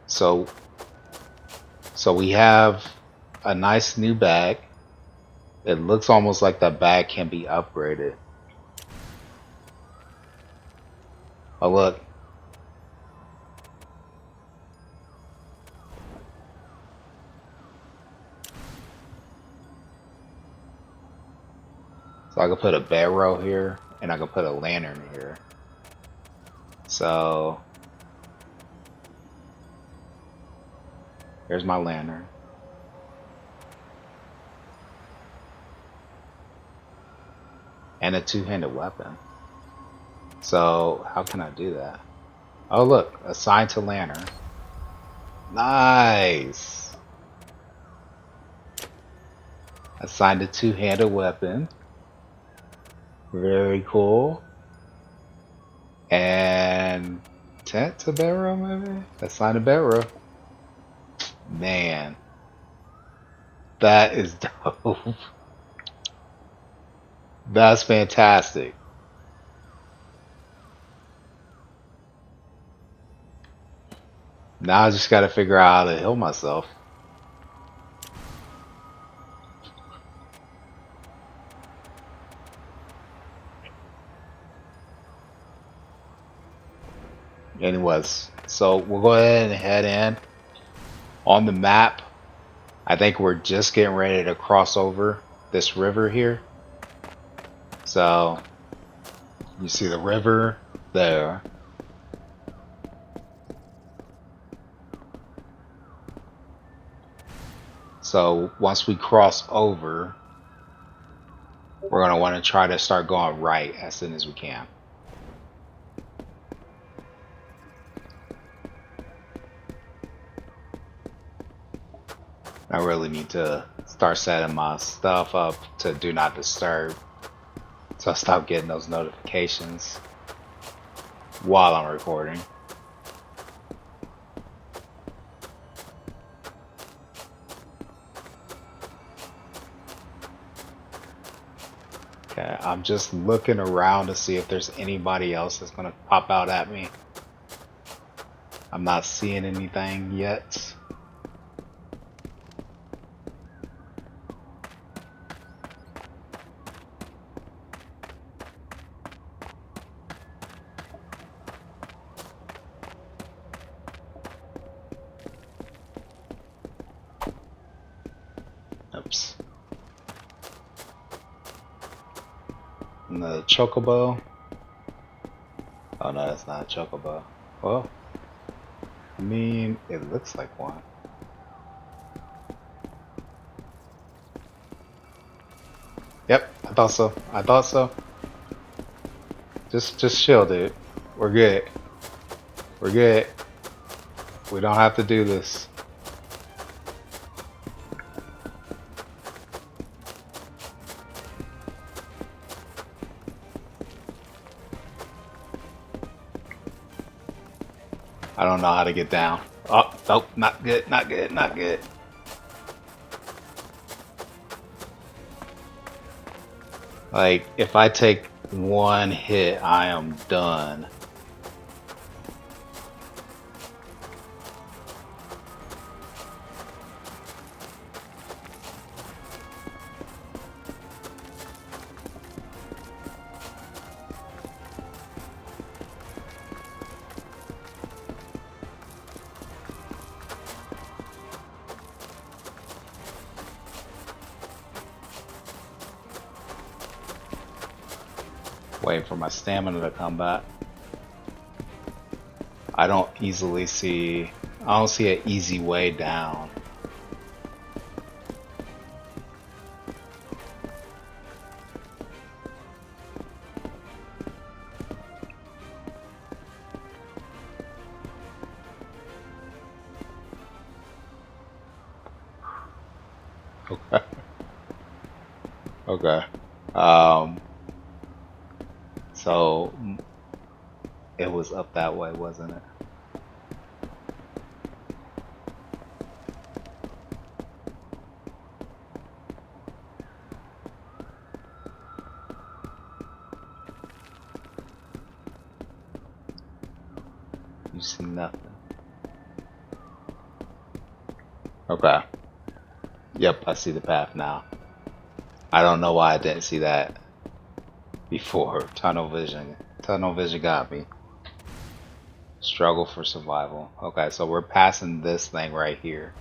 So we have a nice new bag. It looks almost like that bag can be upgraded. Oh look. So I could put a bedroll here, and I could put a lantern here. So here's my lantern. And a two-handed weapon. So how can I do that? Oh look, assigned to lantern. Nice. Assigned a two-handed weapon. Very cool. And tent to bedroll maybe? Assigned a bedroll. Man. That is dope. That's fantastic. Now I just got to figure out how to heal myself. Anyways, so we'll go ahead and head in on the map. I think we're just getting ready to cross over this river here. So you see the river there. So once we cross over, we're going to want to try to start going right as soon as we can. I really need to start setting my stuff up to do not disturb, so I stop getting those notifications while I'm recording. Okay, I'm just looking around to see if there's anybody else that's gonna pop out at me. I'm not seeing anything yet. Oops. And the chocobo. Oh no, that's not a chocobo. Well, I mean, it looks like one. Yep, I thought so. I thought so. Just chill, dude. We're good. We're good. We don't have to do this. I don't know how to get down. Oh, nope, not good, not good, not good. Like, if I take one hit, I am done. Waiting for my stamina to come back. I don't see an easy way down. Okay. Okay. So it was up that way, wasn't it? You see nothing. Okay. Yep, I see the path now. I don't know why I didn't see that before. Tunnel vision. Tunnel vision got me. Struggle for survival. Okay, so we're passing this thing right here.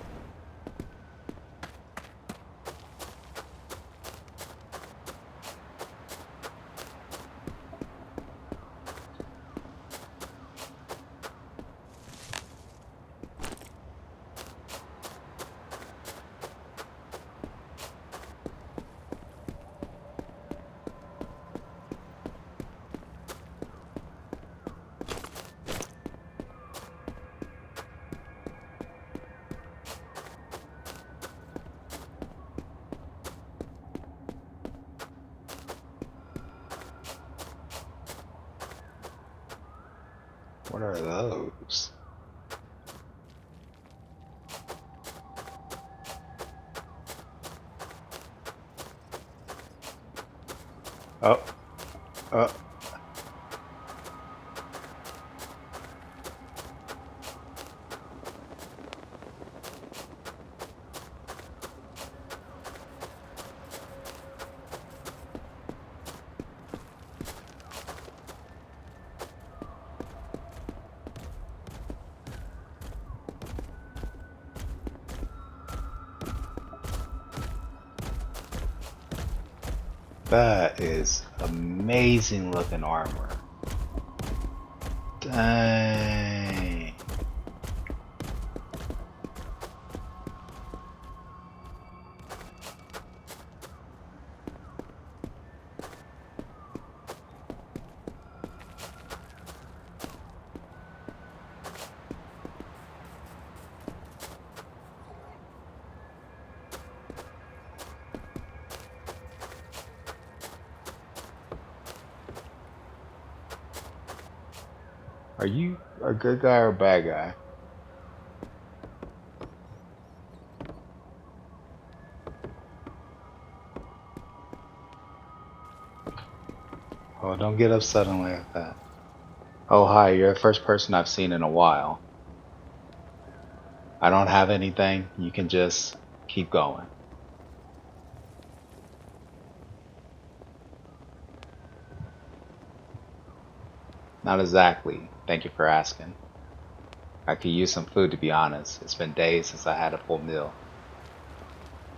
What are those? Oh, oh. That is amazing looking armor. Dang. Are you a good guy or a bad guy? Oh, don't get up suddenly like that. Oh, hi, you're the first person I've seen in a while. I don't have anything. You can just keep going. Not exactly. Thank you for asking. I could use some food to be honest. It's been days since I had a full meal,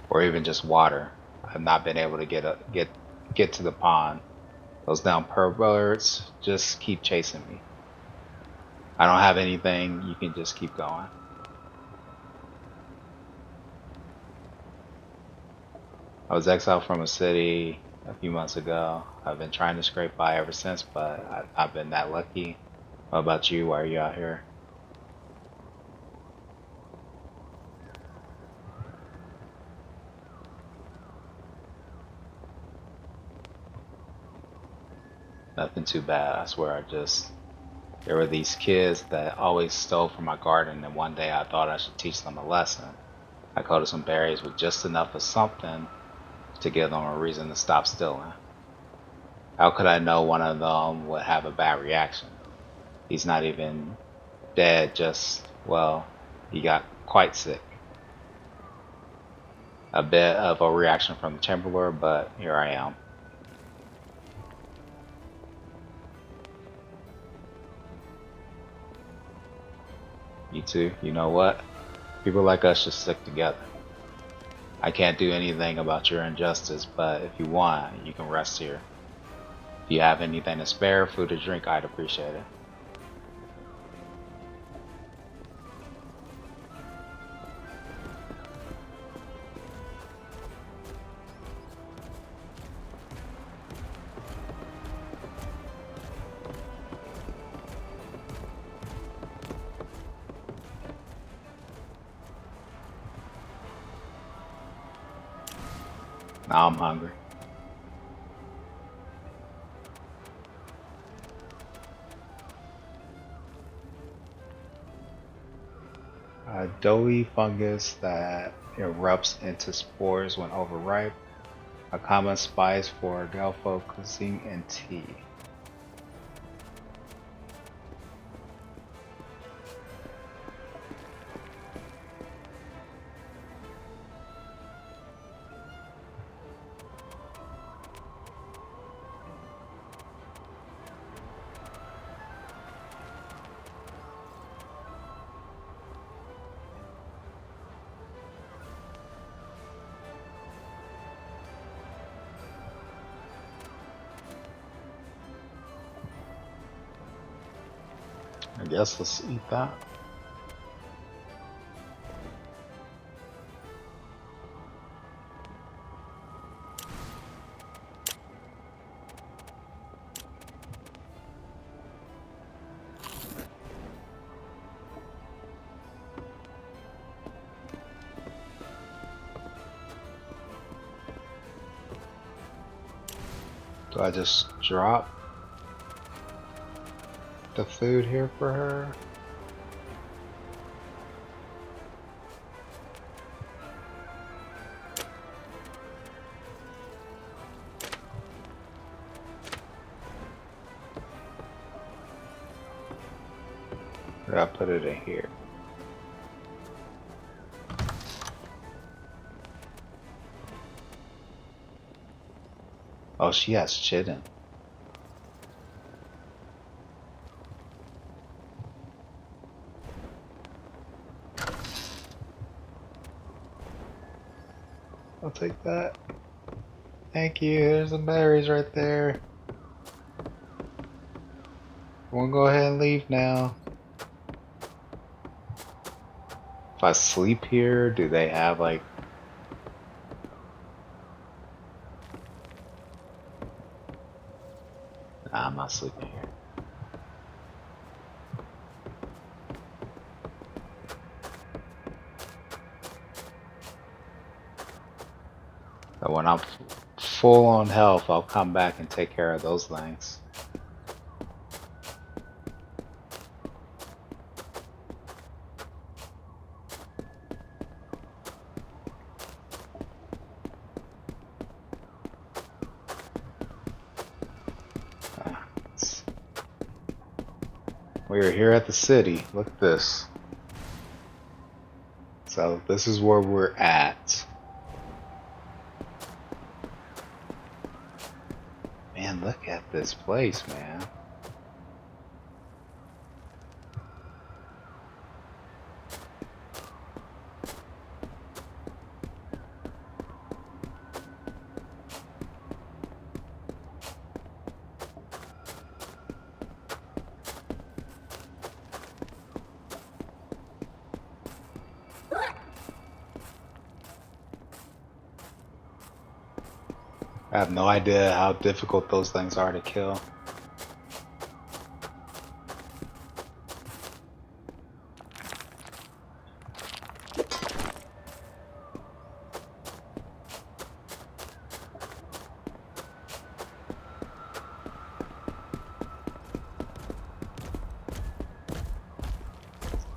or even just water. I've not been able to get to the pond. Those down pearl birds just keep chasing me. I don't have anything. You can just keep going. I was exiled from a city a few months ago. I've been trying to scrape by ever since, but I've not been that lucky. What about you? Why are you out here? Nothing too bad. I swear. There were these kids that always stole from my garden, and one day I thought I should teach them a lesson. I coated some berries with just enough of something to give them a reason to stop stealing. How could I know one of them would have a bad reaction? He's not even dead, he got quite sick. A bit of a reaction from the Chamberlain, but here I am. You too. You know what? People like us should stick together. I can't do anything about your injustice, but if you want, you can rest here. If you have anything to spare, food or drink, I'd appreciate it. Now I'm hungry. A doughy fungus that erupts into spores when overripe, a common spice for Galfo cuisine and tea. I guess let's eat that. Do I just drop the food here for her? Or I put it in here. Oh, she has chitin. I'll take that. Thank you. There's some berries right there. We'll go ahead and leave now. If I sleep here, do they have like... Nah, I'm not sleeping here. But when I'm full on health, I'll come back and take care of those things. We are here at the city. Look at this. So this is where we're at. Man, look at this place, man. I have no idea how difficult those things are to kill.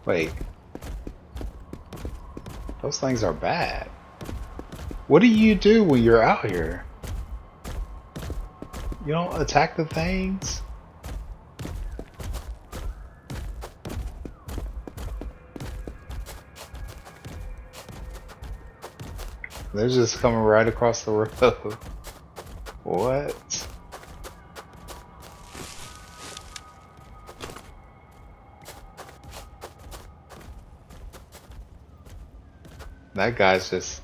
Wait. Those things are bad. What do you do when you're out here? You don't attack the things? They're just coming right across the road. What? That guy's just...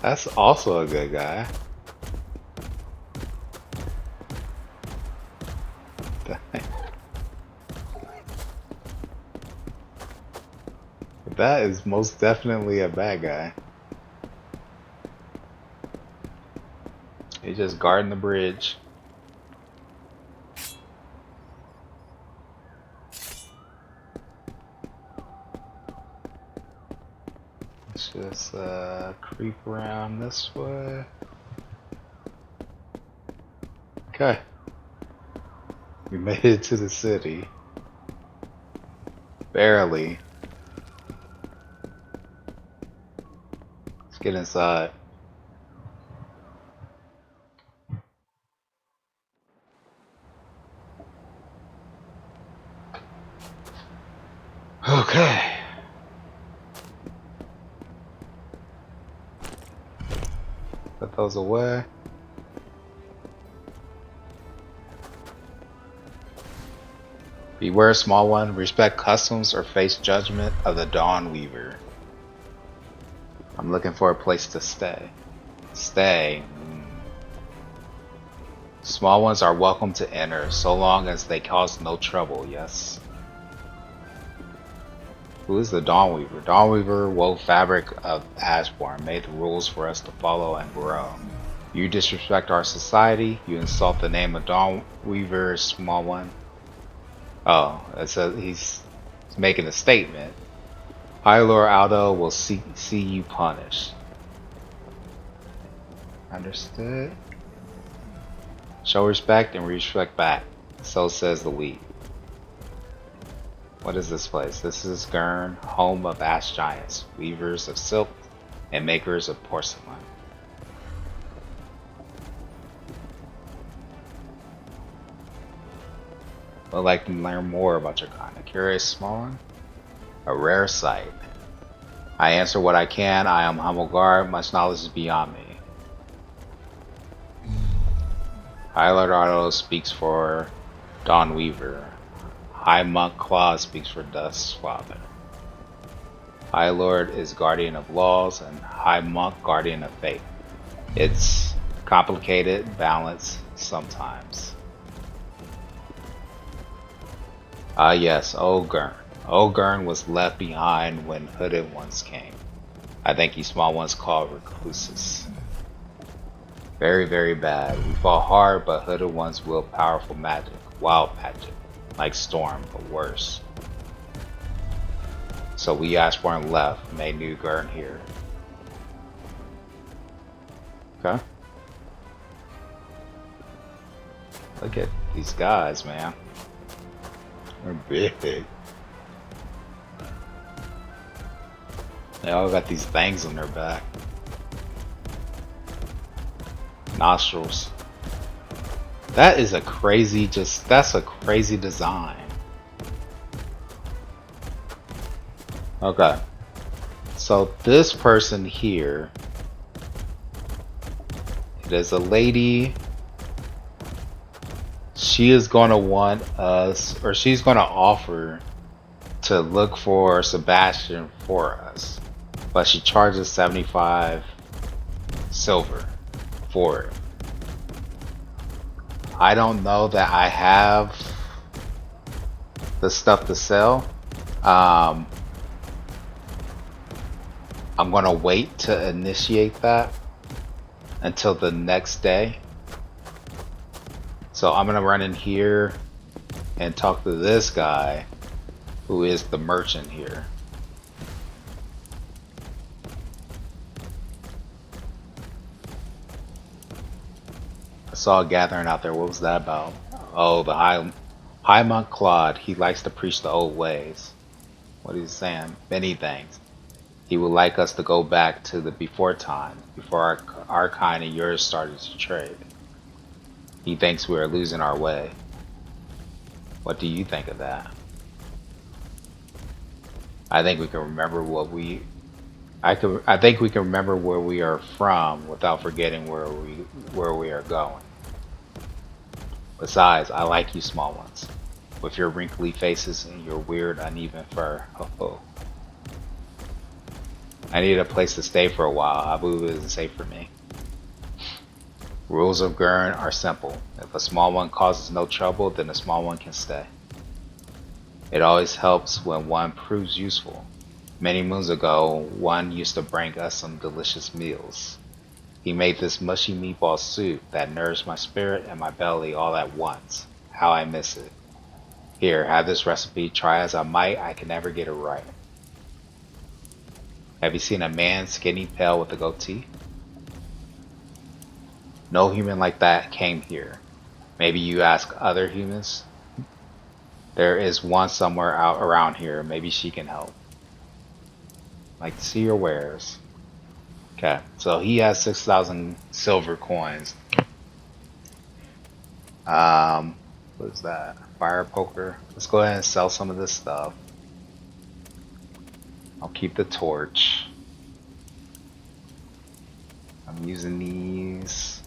That's also a good guy. That is most definitely a bad guy. He's just guarding the bridge. Let's just creep around this way. Okay. We made it to the city. Barely. Let's get inside. Okay. Put those away. Beware, small one. Respect customs or face judgment of the Dawn Weaver. I'm looking for a place to stay. Stay. Small ones are welcome to enter, so long as they cause no trouble, yes. Who is the Dawn Weaver? Dawn Weaver wove fabric of Ashbourne, made the rules for us to follow and grow. You disrespect our society, you insult the name of Dawn Weaver, small one. Oh, it says he's making a statement. High Lord Aldo will see you punished. Understood? Show respect and respect back. So says the weed. What is this place? This is Gurn, home of ash giants, weavers of silk and makers of porcelain. Would like to learn more about your kind. A curious small one? A rare sight. I answer what I can. I am humble guard. Much knowledge is beyond me. High Lord Otto speaks for Dawn Weaver. High Monk Claw speaks for Dust's father. High Lord is guardian of laws, and High Monk guardian of faith. It's complicated, balanced sometimes. Ah yes, Old Gurn. Old Gurn was left behind when Hooded Ones came. I think you small ones called recluses. Very, very bad. We fought hard, but Hooded Ones wield powerful magic. Wild magic. Like Storm, but worse. So we asked for him left, made New Gurn here. Okay. Look at these guys, man. They're big. They all got these things on their back. Nostrils. That is a crazy, that's a crazy design. Okay. So this person here, it is a lady. She is going to want us, or she's going to offer to look for Sebastian for us. But she charges 75 silver for it. I don't know that I have the stuff to sell. I'm gonna wait to initiate that until the next day. So I'm gonna run in here and talk to this guy who is the merchant here. I saw a gathering out there. What was that about? Oh, the High Monk Claude. He likes to preach the old ways. What he's saying? Many things. He would like us to go back to the before time, before our kind and yours started to trade. He thinks we are losing our way. What do you think of that? I think we can remember what we. I think we can remember where we are from without forgetting where we are going. Besides, I like you small ones, with your wrinkly faces and your weird uneven fur. Ho ho. I need a place to stay for a while. Abu isn't safe for me. Rules of Gurn are simple. If a small one causes no trouble, then a small one can stay. It always helps when one proves useful. Many moons ago, one used to bring us some delicious meals. He made this mushy meatball soup that nourished my spirit and my belly all at once. How I miss it. Here, have this recipe. Try as I might, I can never get it right. Have you seen a man skinny pale with a goatee? No human like that came here. Maybe you ask other humans? There is one somewhere out around here. Maybe she can help. Like to see your wares. Okay, so he has 6,000 silver coins. What is that? Fire poker. Let's go ahead and sell some of this stuff. I'll keep the torch. I'm using these.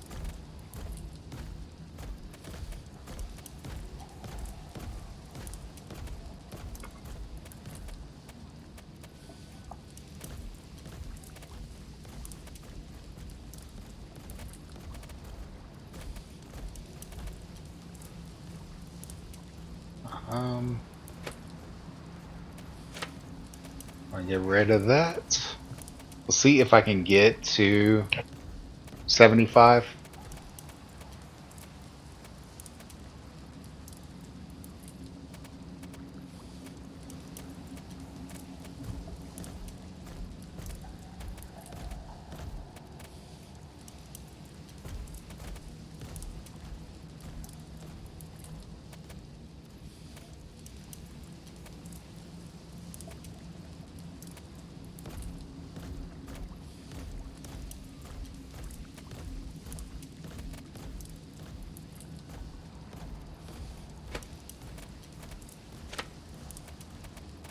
I'll get rid of that. We'll see if I can get to 75.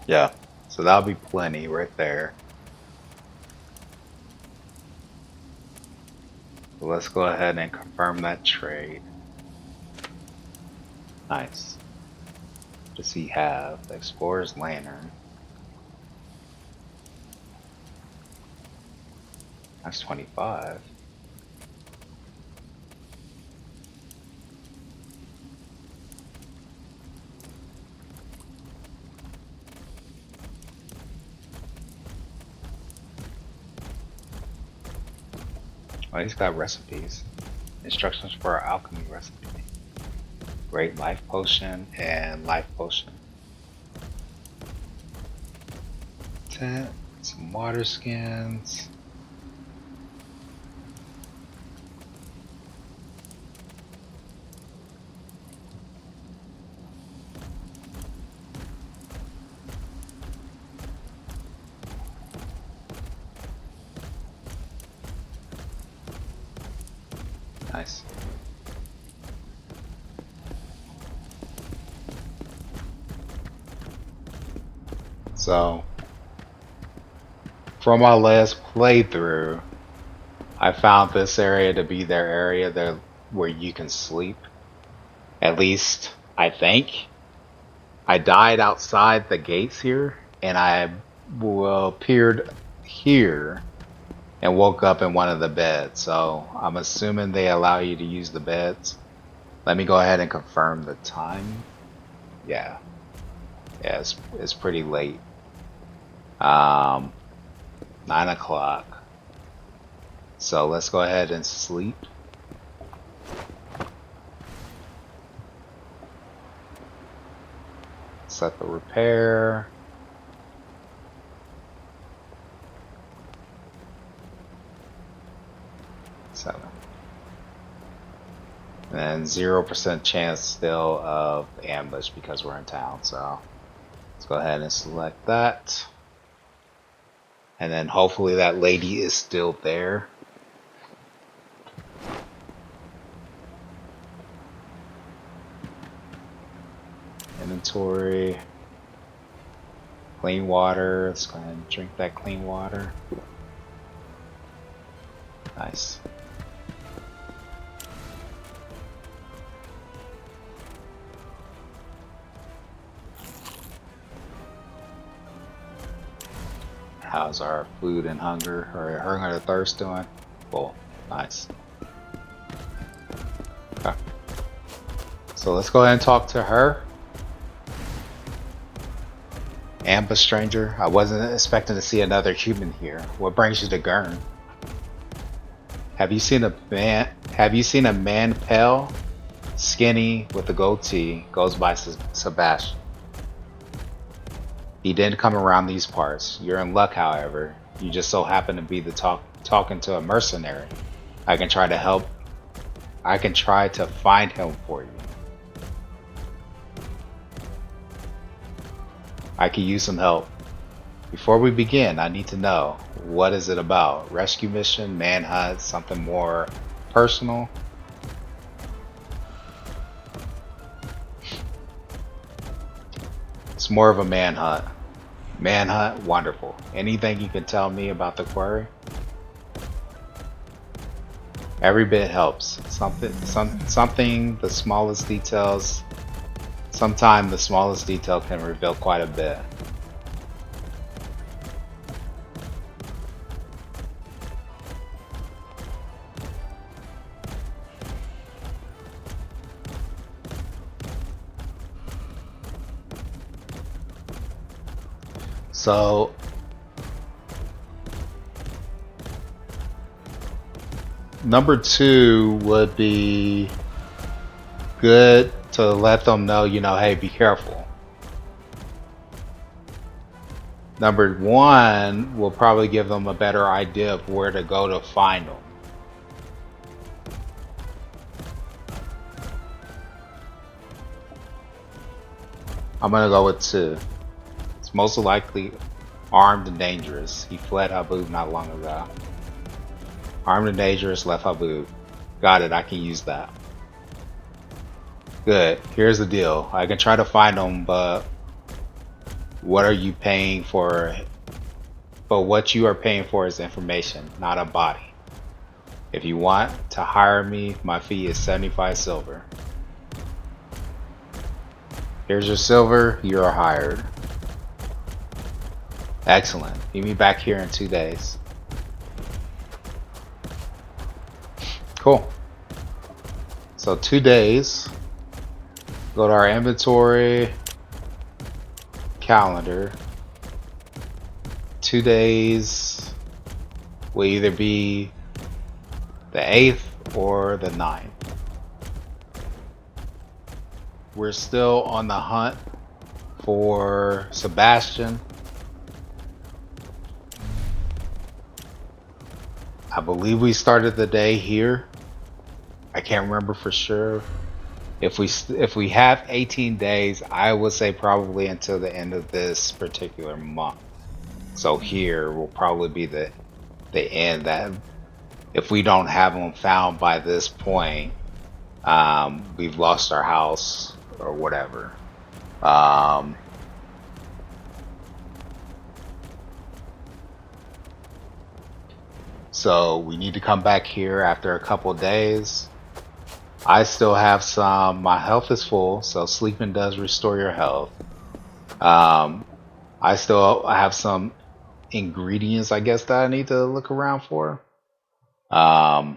Yeah. So that'll be plenty right there. So let's go ahead and confirm that trade. Nice. Does he have the Explorer's Lantern? That's 25. Oh, he's got recipes. Instructions for our alchemy recipe. Great life potion and life potion. Tent, some water skins. Nice. So, from my last playthrough, I found this area to be their area that where you can sleep. At least, I think. I died outside the gates here, and I appeared here and woke up in one of the beds. So I'm assuming they allow you to use the beds. Let me go ahead and confirm the time. Yeah, yeah, it's pretty late. Um, 9 o'clock. So let's go ahead and sleep. Set the repair. Seven. And 0% chance still of ambush because we're in town. So let's go ahead and select that. And then hopefully that lady is still there. Inventory. Clean water. Let's go ahead and drink that clean water. Nice. How's our food and hunger, or hunger and thirst doing? Cool. Nice. Okay. So let's go ahead and talk to her. Ambush stranger. I wasn't expecting to see another human here. What brings you to Gurn? Have you seen a man pale, skinny, with a goatee, goes by Sebastian? He didn't come around these parts. You're in luck, however. You just so happen to be talking to a mercenary. I can try to find him for you. I could use some help. Before we begin, I need to know, what is it about? Rescue mission, manhunt, something more personal? It's more of a manhunt. Manhunt, wonderful. Anything you can tell me about the query? Every bit helps. Something, the smallest details. Sometimes the smallest detail can reveal quite a bit. So number 2 would be good to let them know, hey, be careful. Number 1 will probably give them a better idea of where to go to find them. I'm gonna go with 2. It's most likely armed and dangerous. He fled Habub not long ago. Armed and dangerous, left Habub. Got it, I can use that. Good, here's the deal. I can try to find him, but what are you paying for? But what you are paying for is information, not a body. If you want to hire me, my fee is 75 silver. Here's your silver, you are hired. Excellent. Meet me back here in 2 days. Cool. So 2 days. Go to our inventory, calendar. 2 days will either be the 8th or the 9th. We're still on the hunt for Sebastian. I believe we started the day here. I can't remember for sure. If we have 18 days, I would say probably until the end of this particular month. So here will probably be the end. That if we don't have them found by this point, we've lost our house or whatever. So we need to come back here after a couple days. I still have some, my health is full, so sleeping does restore your health. I still have some ingredients, I guess, that I need to look around for. I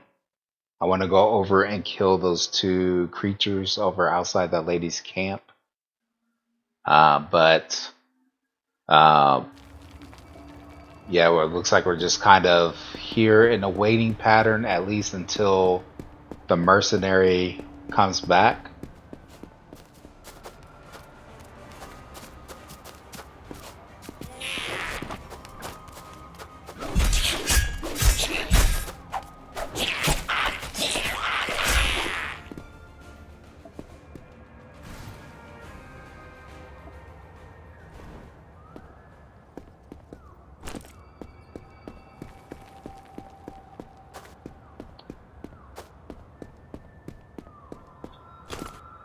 want to go over and kill those 2 creatures over outside that lady's camp. But yeah, well, it looks like we're just kind of here in a waiting pattern, at least until the mercenary comes back.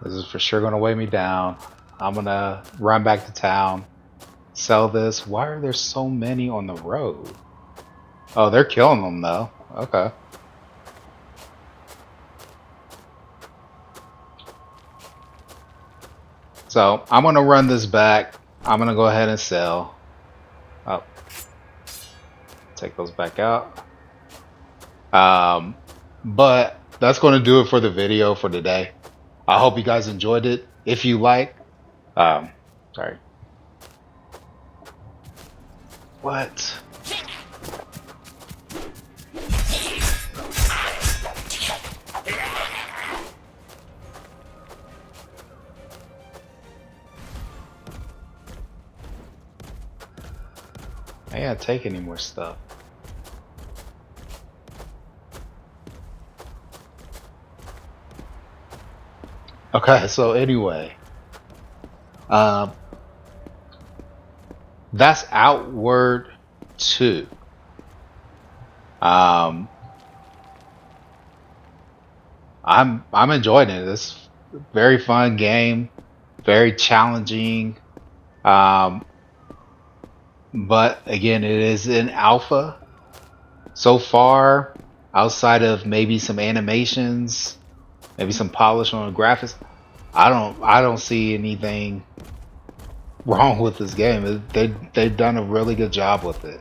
This is for sure gonna weigh me down. I'm gonna run back to town, sell this. Why are there so many on the road? Oh, they're killing them though. Okay. So I'm gonna run this back. I'm gonna go ahead and sell. Oh, take those back out. But that's gonna do it for the video for today. I hope you guys enjoyed it. If you like, sorry. What? I can't take any more stuff. Okay, so anyway, that's Outward 2. I'm enjoying it. It's a very fun game, very challenging. But again, it is in alpha so far. Outside of maybe some animations, maybe some polish on the graphics, I don't see anything wrong with this game. They've done a really good job with it.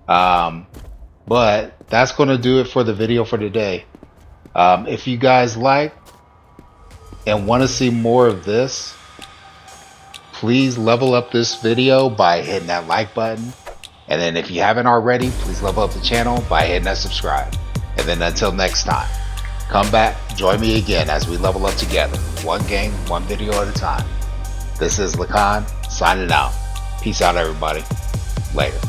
But that's going to do it for the video for today. If you guys like and want to see more of this, please level up this video by hitting that like button. And then if you haven't already, please level up the channel by hitting that subscribe. And then until next time, come back, join me again as we level up together. One game, one video at a time. This is Lacan signing out. Peace out, everybody. Later.